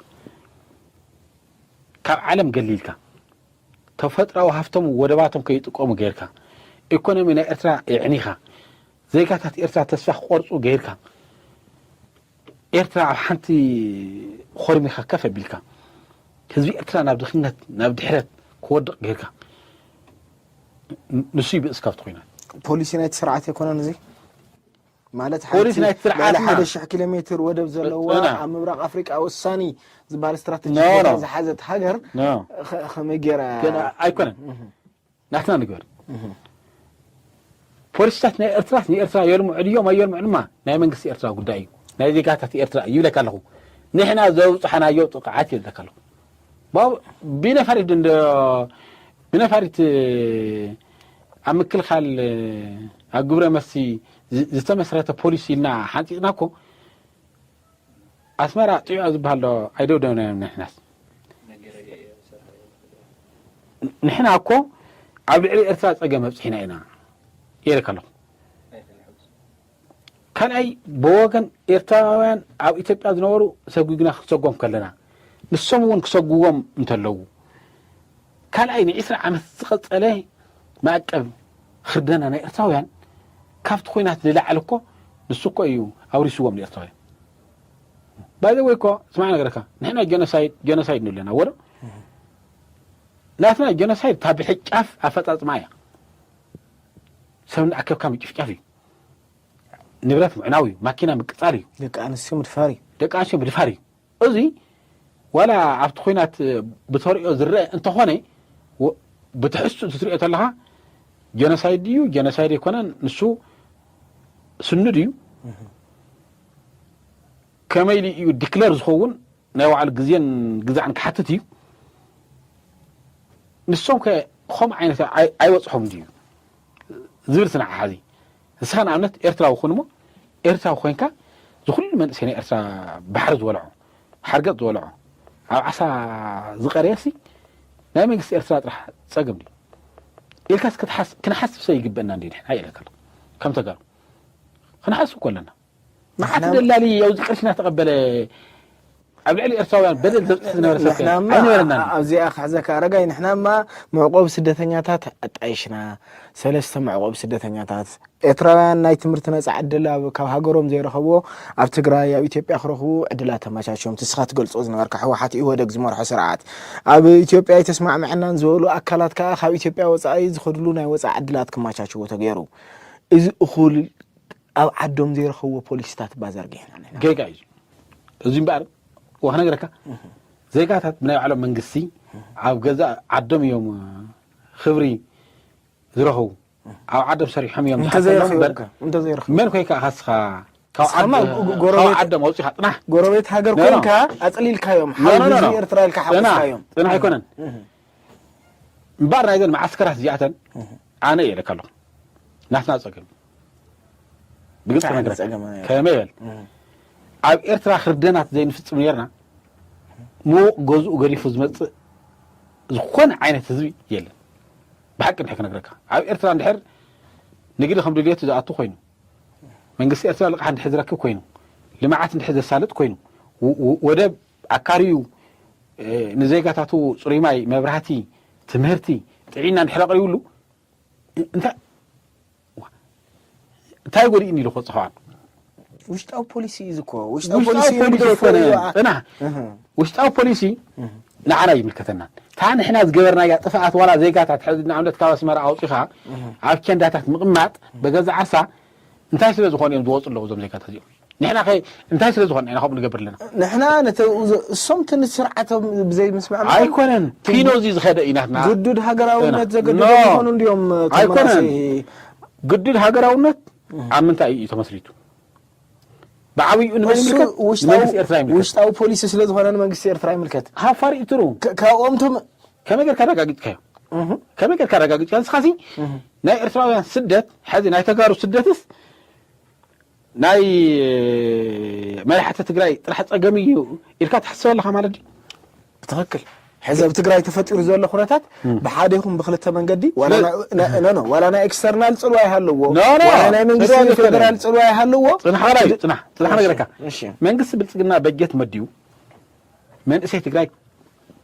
ካብ ዓለም ገሊልካ ተፈጥራዊ ሃፍቶም ወደባቶም ከይጥቀሙ ገይርካ ኢኮኖሚ ናይ ኤርትራ ይዕኒኻ ዘይጋታት ኤርትራ ተስፋ ክቆርፁ ገይርካ ኤርትራ ኣብ ሓንቲ ኾርሚኻ ከፍ ኣቢልካ ህዝቢ ኤርትራ ናብ ድኽነት ናብ ድሕረት ክወድቕ ገይርካ ንሱ ይብእስ ካብቲ ኩናት ፖሊሲ ናይቲ ስርዓት ኣይኮነን እዚ ማለት ፖሊሲ ናይቲ ስርዓት 1000 ኪሎ ሜትር ወደብ ዘለዋ ኣብ ምብራቕ ኣፍሪቃ ወሳኒ ዝበሃል ስትራቴጂ ዝሓዘት ሃገር ከመይ ጌራ ኣይኮነን ናትና ንግበር ፖሊስታት ናይ ኤርትራ የልምዑ ድዮም ኣየልምዑ ድማ ናይ መንግስቲ ኤርትራ ጉዳይ እዩ ናይ ዜጋታት ኤርትራ እዩ ይብለካ ኣለኹ ንሕና ዘውፅሓናዮ ጥቕዓት ይብለካ ኣለኹ ብነፋሪት ኣብ ምክልኻል ኣብ ግብረ መሲ ዝተመስረተ ፖሊሲ ኢልና ሓንፂፅና እኮ ኣስመራ ጥዑ ዝበሃል ዶ ኣይደውደብናዮም ንሕናስ ንሕና እኮ ኣብ ልዕሊ ኤርትራ ፀገም ኣብፅሒና ኢና ይብለካ ኣለኹ ካልኣይ ብወገን ኤርትራውያን ኣብ ኢትዮጵያ ዝነበሩ ሰጉግና ክሰጎም ከለና ንሶም እውን ክሰጉዎም እንተለዉ ካልኣይ ን20 ዓመት ዝቐፀለ ማዕቀብ ክርደና ናይ ኤርትራውያን ካብቲ ኩናት ዝለዓለ እኮ ንሱ እኮ እዩ ኣውሪስዎም ንኤርትራውያን ባይዘ ወይ እኮ ስማዕ ነገርካ ንሕና ጀኖሳይድ ንብለና ወዶ ናትና ጀኖሳይድ ካብ ብሕጫፍ ኣፈፃፅማ እያ ሰብ ንኣከብካ ምጭፍጫፍ እዩ ንብረት ምዕናው እዩ ማኪና ምቅፃል እዩ ደቂ ኣንስትዮ ምድፋር እዩ እዚ ዋላ ኣብቲ ኩናት ብተሪኦ ዝርአ እንተኾነ ብትሕሱ ትሪኦ ተለኻ ጀኖሳይድ እዩ ጀኖሳይድ ኣይኮነን ንሱ ስኑድ እዩ ከመይሊ እዩ ዲክለር ዝኸውን ናይ ባዕሉ ግዜን ግዛዕን ክሓትት እዩ ንሶም ከምኡ ዓይነት ኣይወፅሖም ድዩ ዝብል ስናዕ ሓዚ ንስኻ ንኣብነት ኤርትራዊ ኮይኑ ሞ ኤርትራዊ ኮይንካ ዝኩሉ መንእሰይ ናይ ኤርትራ ባሕሪ ዝበልዖ ሓርገፅ ዝበልዖ ኣብ ዓሳ ዝቐርየሲ ናይ መንግስቲ ኤርትራ ጥራሕ ፀገም ድዩ ኢልካስ ክንሓስብ ሰ ይግበአና እንዲ ንሕና ይለካ ኣሎ ከም ተጋሩ ክንሓስብ ኮለና መዓት ደላሊ ኣውዚ ቅርሽና ተቐበለ ኣብ ልዕሊ ኤርትራውያን በደል ዘብፅሕ ዝነበረ ሰብ ኣይነበረና ኣብዚኣ ክሕዘካ ኣረጋይ ንሕናማ መዕቆብ ስደተኛታት ኣጣይሽና 3 መዕቆብ ስደተኛታት ኤርትራውያን ናይ ትምህርቲ ነፃ ዕድል ካብ ሃገሮም ዘይረኸብዎ ኣብ ትግራይ ኣብ ኢትዮጵያ ክረኽቡ ዕድላት ተመቻችዮም ትስኻ ትገልፆ ዝነበርካ ሕወሓት ኢህወደግ ዝመርሖ ስርዓት ኣብ ኢትዮጵያ የተስማዕምዕናን ዝበሉ ኣካላት ከዓ ካብ ኢትዮጵያ ወፃኢ ዝኸድሉ ናይ ወፃኢ ዕድላት ክመቻችዎ ተገይሩ እዚ እኹል ኣብ ዓዶም ዘይረኸብዎ ፖሊስታት ባዛር ገይርና ጌጋ እዩ እዚ እምበር ወኽነግረካ ዜጋታት ብናይ ባዕሎም መንግስቲ ኣብ ገዛ ዓዶም እዮም ክብሪ ዝረኽቡ ኣብ ዓዶም ሰሪሖም እዮም መን ኮይንካ ካስኻ ካብ ዓዶም ኣውፂኻ ጥናሕ ጎረቤት ሃገር ኮይንካ ኣፅሊልካዮም ሓዊ ኤርትራ ኢልካ ሓዊስካዮም ጥናሕ ኣይኮነን እምበር ናይ ዘን ማዓስከራት እዚኣተን ኣነ የለካ ኣለኹ ናትና ፀገም ብግልፂ ነገረካ ከመይ በል ኣብ ኤርትራ ክርደናት ዘይንፍፅም ነርና ምዉቕ ገዝኡ ገዲፉ ዝመፅእ ዝኾነ ዓይነት ህዝቢ የለን ብሓቂ ንሕክ ነግረካ ኣብ ኤርትራ እንድሕር ንግዲ ከም ድልየቱ ዝኣቱ ኮይኑ መንግስቲ ኤርትራ ልቕሓ እንድሕር ዝረክብ ኮይኑ ልምዓት እንድሕር ዘሳልጥ ኮይኑ ወደብ ኣካሪዩ ንዜጋታቱ ፅሩይ ማይ መብራህቲ ትምህርቲ ጥዒና እንድሕር ኣቕሪቡሉ እንታይ ጎዲእኒ ኢሉ ክፅኸዋን ውሽጣዊ ፖሊሲ ዝኮ ውሽጣዊ ፖሊሲ ንዓና ይምልከተና ታ ንሕና ዝገበርናያ ጥፍኣት ዋላ ዜጋታት ሕዚ ንኣብነት ካብ ኣስመራ ኣውፂኻ ኣብ ኬንዳታት ምቕማጥ በገዛ ዓርሳ እንታይ ስለ ዝኾነ እዮም ዝወፁ ኣለዉ እዞም ዜጋታት እዚኦም ንሕና ኸ እንታይ ስለ ዝኾነ ኢና ከምኡ ንገብር ኣለና ንሕና እሶም ትንስርዓቶም ብዘይ ምስማዕ ኣይኮነን ፊኖ እዚ ዝኸደ ኢናትና ግዱድ ሃገራውነት ዘገድዶ ይኾኑ እንዲኦም ኣይኮነን ግዱድ ሃገራውነት ኣብ ምንታይ እዩ ተመስሪቱ بعوي منملكت وشتاو بوليس سلا زخنا منغستي ኤርትራ ይምልከት ሃፋር ይትሩ ካኦምቶም ከመገር ካረጋግጥካዮ ከመገር ካረጋግጥካን ስኻሲ ናይ ኤርትራውያን ስደት ሕዚ ናይ ተጋሩ ስደትስ ናይ መራሕቲ ትግራይ ጥራሕ ፀገም እዩ ኢልካ ትሕስብ ኣለኻ ማለት እዩ ብትክክል ሕዚ ኣብ ትግራይ ተፈጢሩ ዘሎ ኩነታት ብሓደ ይኹን ብክልተ መንገዲ ዋላ ናይ ኤክስተርናል ፅልዋ ይሃለዎ ዋላ ናይ መንግስቲ ፌደራል ፅልዋ ይሃለዎ ፅናሕ ነገረካ መንግስቲ ብልፅግና በጀት መድዩ መንእሰይ ትግራይ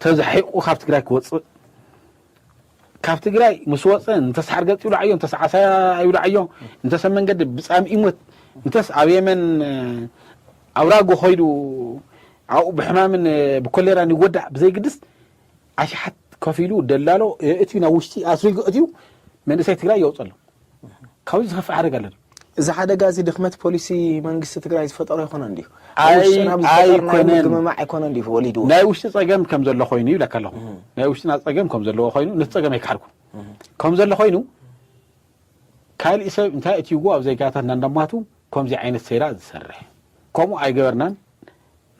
ተዘሒቁ ካብ ትግራይ ክወፅእ ካብ ትግራይ ምስ ወፅእ እንተሰሓር ገፅ ይብሉ ዓዮ እንተሰዓሳ ይብሉ ዓዮ እንተሰብ መንገዲ ብፃም ይሞት እንተስ ኣብ የመን ኣውራጎ ኸይዱ ኣብኡ ብሕማምን ብኮሌራን ይወዳዕ ብዘይግድስ ኣሽሓት ከፊሉ ደላሎ እትዩ ናብ ውሽጢ ኣስሪጉ እትዩ መንእሰይ ትግራይ የውፅሎ ካብዚ ዝኸፍእ ሓደጋ ኣሎ እዚ ሓደጋ እዚ ድኽመት ፖሊሲ መንግስቲ ትግራይ ዝፈጠሮ ይኾነ እንዲሁ ኣይኮነን እንዲሁ ወሊዱ ናይ ውሽጢ ፀገም ከም ዘሎ ኮይኑ ይብለካ ኣለኹ ናይ ውሽጢና ፀገም ከም ዘለዎ ኮይኑ ነቲ ፀገም ኣይካሓድኩ ከም ዘሎ ኮይኑ ካልእ ሰብ እንታይ እትይዎ ኣብ ዜጋታት እናንዳማቱ ከምዚ ዓይነት ሴራ ዝሰርሕ ከምኡ ኣይገበርናን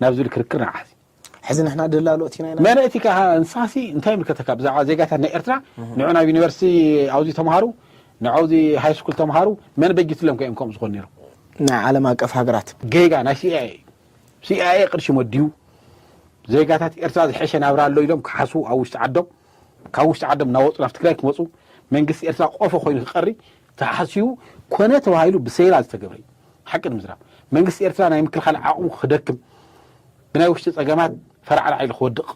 ናብ ዝብል ክርክር ንዓሲ ሕዚ ንሕና ደላሎ እቲና ኢና መን እቲካ እንሳሲ እንታይ ምልከተካ ብዛዕባ ዜጋታት ናይ ኤርትራ ንዑ ናብ ዩኒቨርሲቲ ኣውዚ ተምሃሩ ንዓውዚ ሃይ ስኩል ተምሃሩ መን በጅትሎም ከዮም ከምኡ ዝኾኑ ነይሩ ናይ ዓለም ኣቀፍ ሃገራት ጌጋ ናይ ሲአይኤ ቅርሺ መድዩ ዜጋታት ኤርትራ ዝሐሸ ናብራ ኣሎ ኢሎም ክሓስቡ ኣብ ውሽጢ ዓዶም ካብ ውሽጢ ዓዶም እናወፁ ናብ ትግራይ ክመፁ መንግስቲ ኤርትራ ቆፎ ኮይኑ ክቐሪ ተሓሲቡ ኮነ ተባሂሉ ብሴራ ዝተገብረ ሓቂ ንምዝራብ መንግስቲ ኤርትራ ናይ ምክልኻል ዓቕሙ ክደክም ብናይ ውሽጢ ፀገማት ፈርዓል ዓይሉ ክወድቕ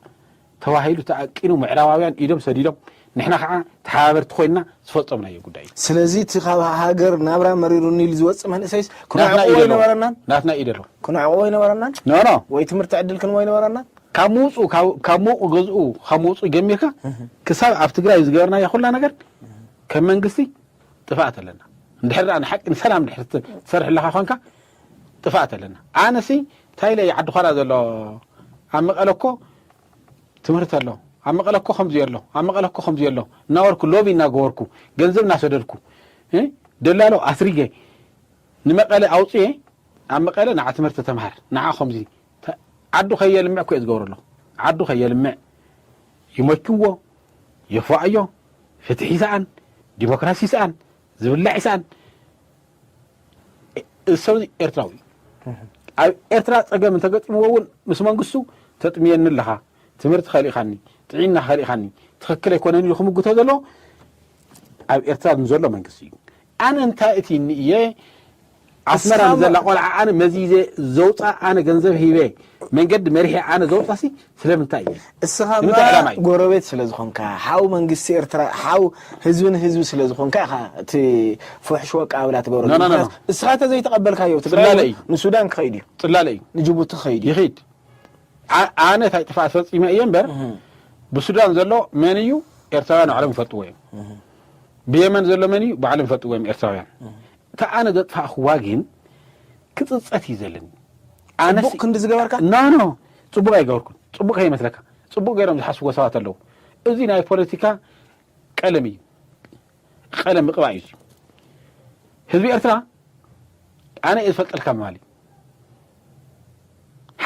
ተባሂሉ ተኣቂኑ ምዕራባውያን ኢዶም ሰዲዶም ንሕና ከዓ ተሓባበርቲ ኮይንና ዝፈፀምናዮ ጉዳይ እዩ ስለዚ እቲ ካብ ሃገር ናብራ መሪሩኒ ኢሉ ዝወፅእ መንእሰይስ ክነዕቆ ይነበረናን ናትና ኢድ ኣሎ ክነዕቆ ይነበረናን ኖ ወይ ትምህርቲ ዕድል ክንቦ ይነበረናን ካብ ምውፁ ገዝኡ ካብ ምውፁ ገሚርካ ክሳብ ኣብ ትግራይ ዝገበርናዮ ኩላ ነገር ከም መንግስቲ ጥፋኣት ኣለና እንድሕር ንሓቂ ንሰላም እንድሕር ትሰርሕ ኣለካ ኮንካ ጥፋኣት ኣለና ኣነሲ እንታይ ለይ ዓዲ ኾራ ዘሎ ኣብ መቐለ እኮ ትምህርቲ ኣሎ ኣብ መቐለ እኮ ከምዚ ኣሎ ኣብ መቐለ እኮ ከምዚ ኣሎ እናወርኩ ሎቢ እናገበርኩ ገንዘብ እናሰደድኩ ደላሎ ኣስሪጌ ንመቐለ ኣውፅየ ኣብ መቐለ ንዓ ትምህርቲ ተምሃር ንዓ ከምዚ ዓዱ ከየልምዕ እኮ እየ ዝገብሮ ኣለኹ ዓዱ ከየልምዕ ይመችዎ የፋእዮ ፍትሒ ይሰኣን ዲሞክራሲ ይሰኣን ዝብላዕ ይሰኣን እሰብ ኤርትራዊ ኣብ ኤርትራ ፀገም እንተገጥምዎ እውን ምስ መንግስቱ ተጥምየኒ ኣለኻ ትምህርቲ ኸሊእኻኒ ጥዒና ኸሊእኻኒ ትኽክል ኣይኮነን ኢሉ ክምግቶ ዘሎ ኣብ ኤርትራ ንዘሎ መንግስቲ እዩ ኣነ እንታይ እቲ እየ ኣስመራ ንዘላ ቆልዓ ኣነ መዚዜ ዘውፃእ ኣነ ገንዘብ ሂበ መንገዲ መሪሐ ኣነ ዘውፃሲ ስለምንታይ እዩ እስኻ ጎረቤት ስለ ዝኾንካ ሓው መንግስቲ ኤርትራ ሓው ህዝብን ህዝቢ ስለ ዝኾንካ ኢኻ እቲ ፍሕሽ ወቃብላ ትገብሮ እስኻ ተዘይተቐበልካዮ ትግራይ ንሱዳን ክኸይድ እዩ ፅላለ እዩ ንጅቡቲ ክኸይድ እዩ ይኸይድ ኣነ እንታይ ጥፋኣት ፈፂመ እየ እምበር ብሱዳን ዘሎ መን እዩ ኤርትራውያን ባዕሎም ይፈልጥዎ እዮም ብየመን ዘሎ መን እዩ ባዕሎም ይፈልጥዎ እዮም ኤርትራውያን እታ ኣነ ዘጥፋእኽዋ ግን ክፅፀት እዩ ዘለኒ ፅቡቅ ክንዲ ዝገበርካ ኖ ፅቡቅ ኣይገበርኩን ፅቡቅ ከይመስለካ ፅቡቅ ገይሮም ዝሓስብዎ ሰባት ኣለዉ እዚ ናይ ፖለቲካ ቀለም እዩ ቀለም ምቕባእ እዩ ህዝቢ ኤርትራ ኣነ እየ ዝፈልጠልካ ምባል እዩ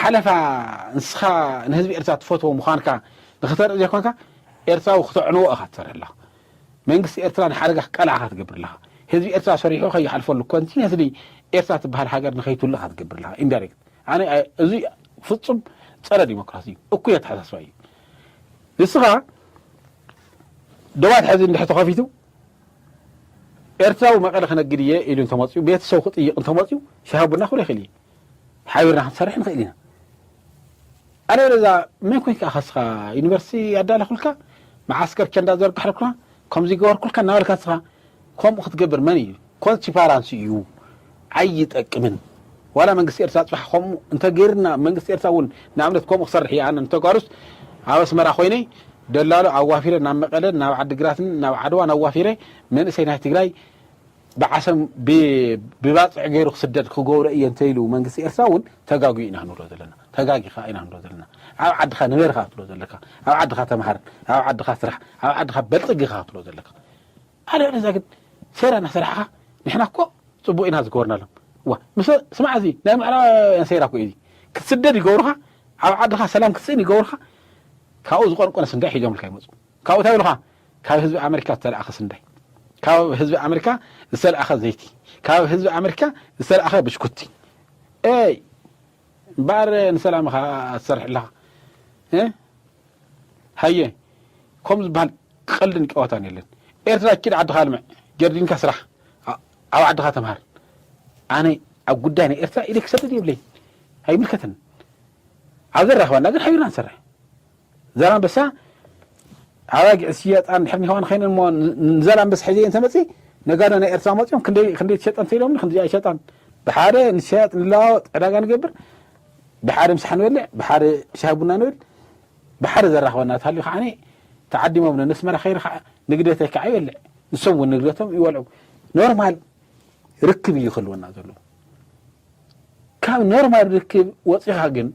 ሓለፋ ንስኻ ንህዝቢ ኤርትራ ትፈትዎ ምዃንካ ንኽተርኢ ዘይኮንካ ኤርትራዊ ክትዕንዎ ኢኻ ትሰርሕ ኣለኻ መንግስቲ ኤርትራ ንሓደጋ ቀልዓኻ ትገብር ኣለኻ ህዝቢ ኤርትራ ሰሪሑ ከይሓልፈሉ ኮንቲኒስሊ ኤርትራ ትበሃል ሃገር ንኸይትውሉ ኢኻ ትገብር ኣለኻ ኢንዳይሬክት ኣነ እዚ ፍፁም ፀረ ዲሞክራሲ እዩ እኩይ ኣተሓሳስባ እዩ ንስኻ ደባት ሕዚ እንድሕር ተኸፊቱ ኤርትራዊ መቐለ ክነግድ እየ ኢሉ እንተመፅኡ ቤተሰብ ክጥይቕ እንተመፅኡ ሻሂ ቡና ክብሎ ይኽእል እየ ሓቢርና ክንሰርሕ ንኽእል ኢና أنا إذا ما يكون كأخسخا يونيفرسيتي أدالة كلك معسكر كندا زرق حركنا كم زي جوار كلك ناول كأخسخا كم أخذ جبر مني كون شفارانسي يو عيت أكمن ولا من قصير ساتفح خم أنت غيرنا من قصير ساون نعمل كم أخسر هي أنا أنت قارس عاوز مرة خويني دلالة عوافيره نعم مقلد نعم عد جراتن نعم عدوى عوافيره من سينها تجري بعسم ببعض غير خسدد خجورة ينتيلو من قصير ساون تجاوينا هنور ذلنا تجاوي خائنا هنور ذلنا أو عد خا نغير خاطلو ذلك أو عد خا تمهر أو عد خا سرح أو عد خا بلطج خاطلو ذلك هذا أنا زاكد سيرنا سرحة نحن كو صبوئنا ذكرنا لهم مس سمع زي نعم على سيرك ويدي كسدد يجورها أو عد خا سلام كسين يجورها كاو زقون قنا سنداي حيجام الكايمص كاو تايلوها كاو حزب امريكا تل اخ سنداي كاو حزب امريكا يسال اخ زيتي كاو حزب امريكا يسال اخ بشكوتي اي بار نسلام خا سرح لها هي كم زبال قلن قواتان يلن ايرترا كيد عد خالمع جردين كسرح او عد خا تمهر انا اب غداني ايرترا اليك سدد يبلي هي ملكتن عذر اخوانا غير حيران سرح زلام بس عواج السياط أنا نحبني هون خلينا نزلام بس حدين تمسي نقارن أنا إرسامات يوم خندي شيطان تيلهم خندي جاي شيطان بحارة نشاط لا راجع نقبر بحارة مسحن ولا بحارة شهبنا نقول بحارة زرع هونات هاللي خاني تعدي ما بدنا نسمع خير نقدر كعي ولا نسوي نقدرهم يولعوا نورمال ركب يخلونا ذلوا كان نورمال ركب وصيها جن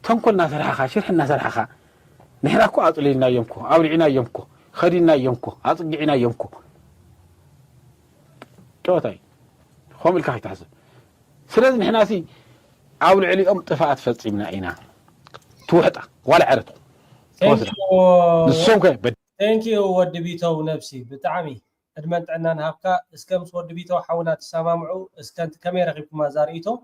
تنقل ناس رحخا شرح الناس رحخا نحن أكو أطلعنا يومكو أولعنا يومكو خدينا يومكو أطلعنا يومكو كوتاي خم الكحيت حسب سلذ نحن ناسي أولع لي طفاءات فتصيبنا عينا توحطة ولا عرض نسوم كه ثانك يو ود بيتو نفسي بتعمي ادمنت عنا نهبكا اسكمس ود بيتو حاونا تسامعوا اسكنت كاميرا خيبكم ما زاريتو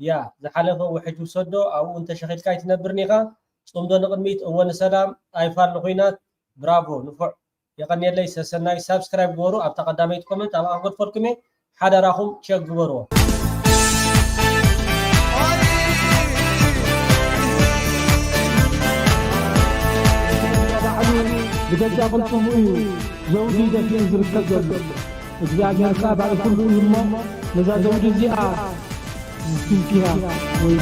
يا زحلفه وحجو صدو او انت شخيت كاي تنبرنيغا صمدو نقدميت اول سلام ايفار لخوينات برافو نفع يقني لي سناي سبسكرايب غورو اب تقدميت كومنت اب انغد فركمي حدراكم تشيك غورو بجد قلتم ايه زوجي ده ينزل الكذب እግዚአብሔር ቃል ባለ ሁሉ ይሞ ለዛ ዘውጅ እዚያ ምስኪን ኪራ ወይ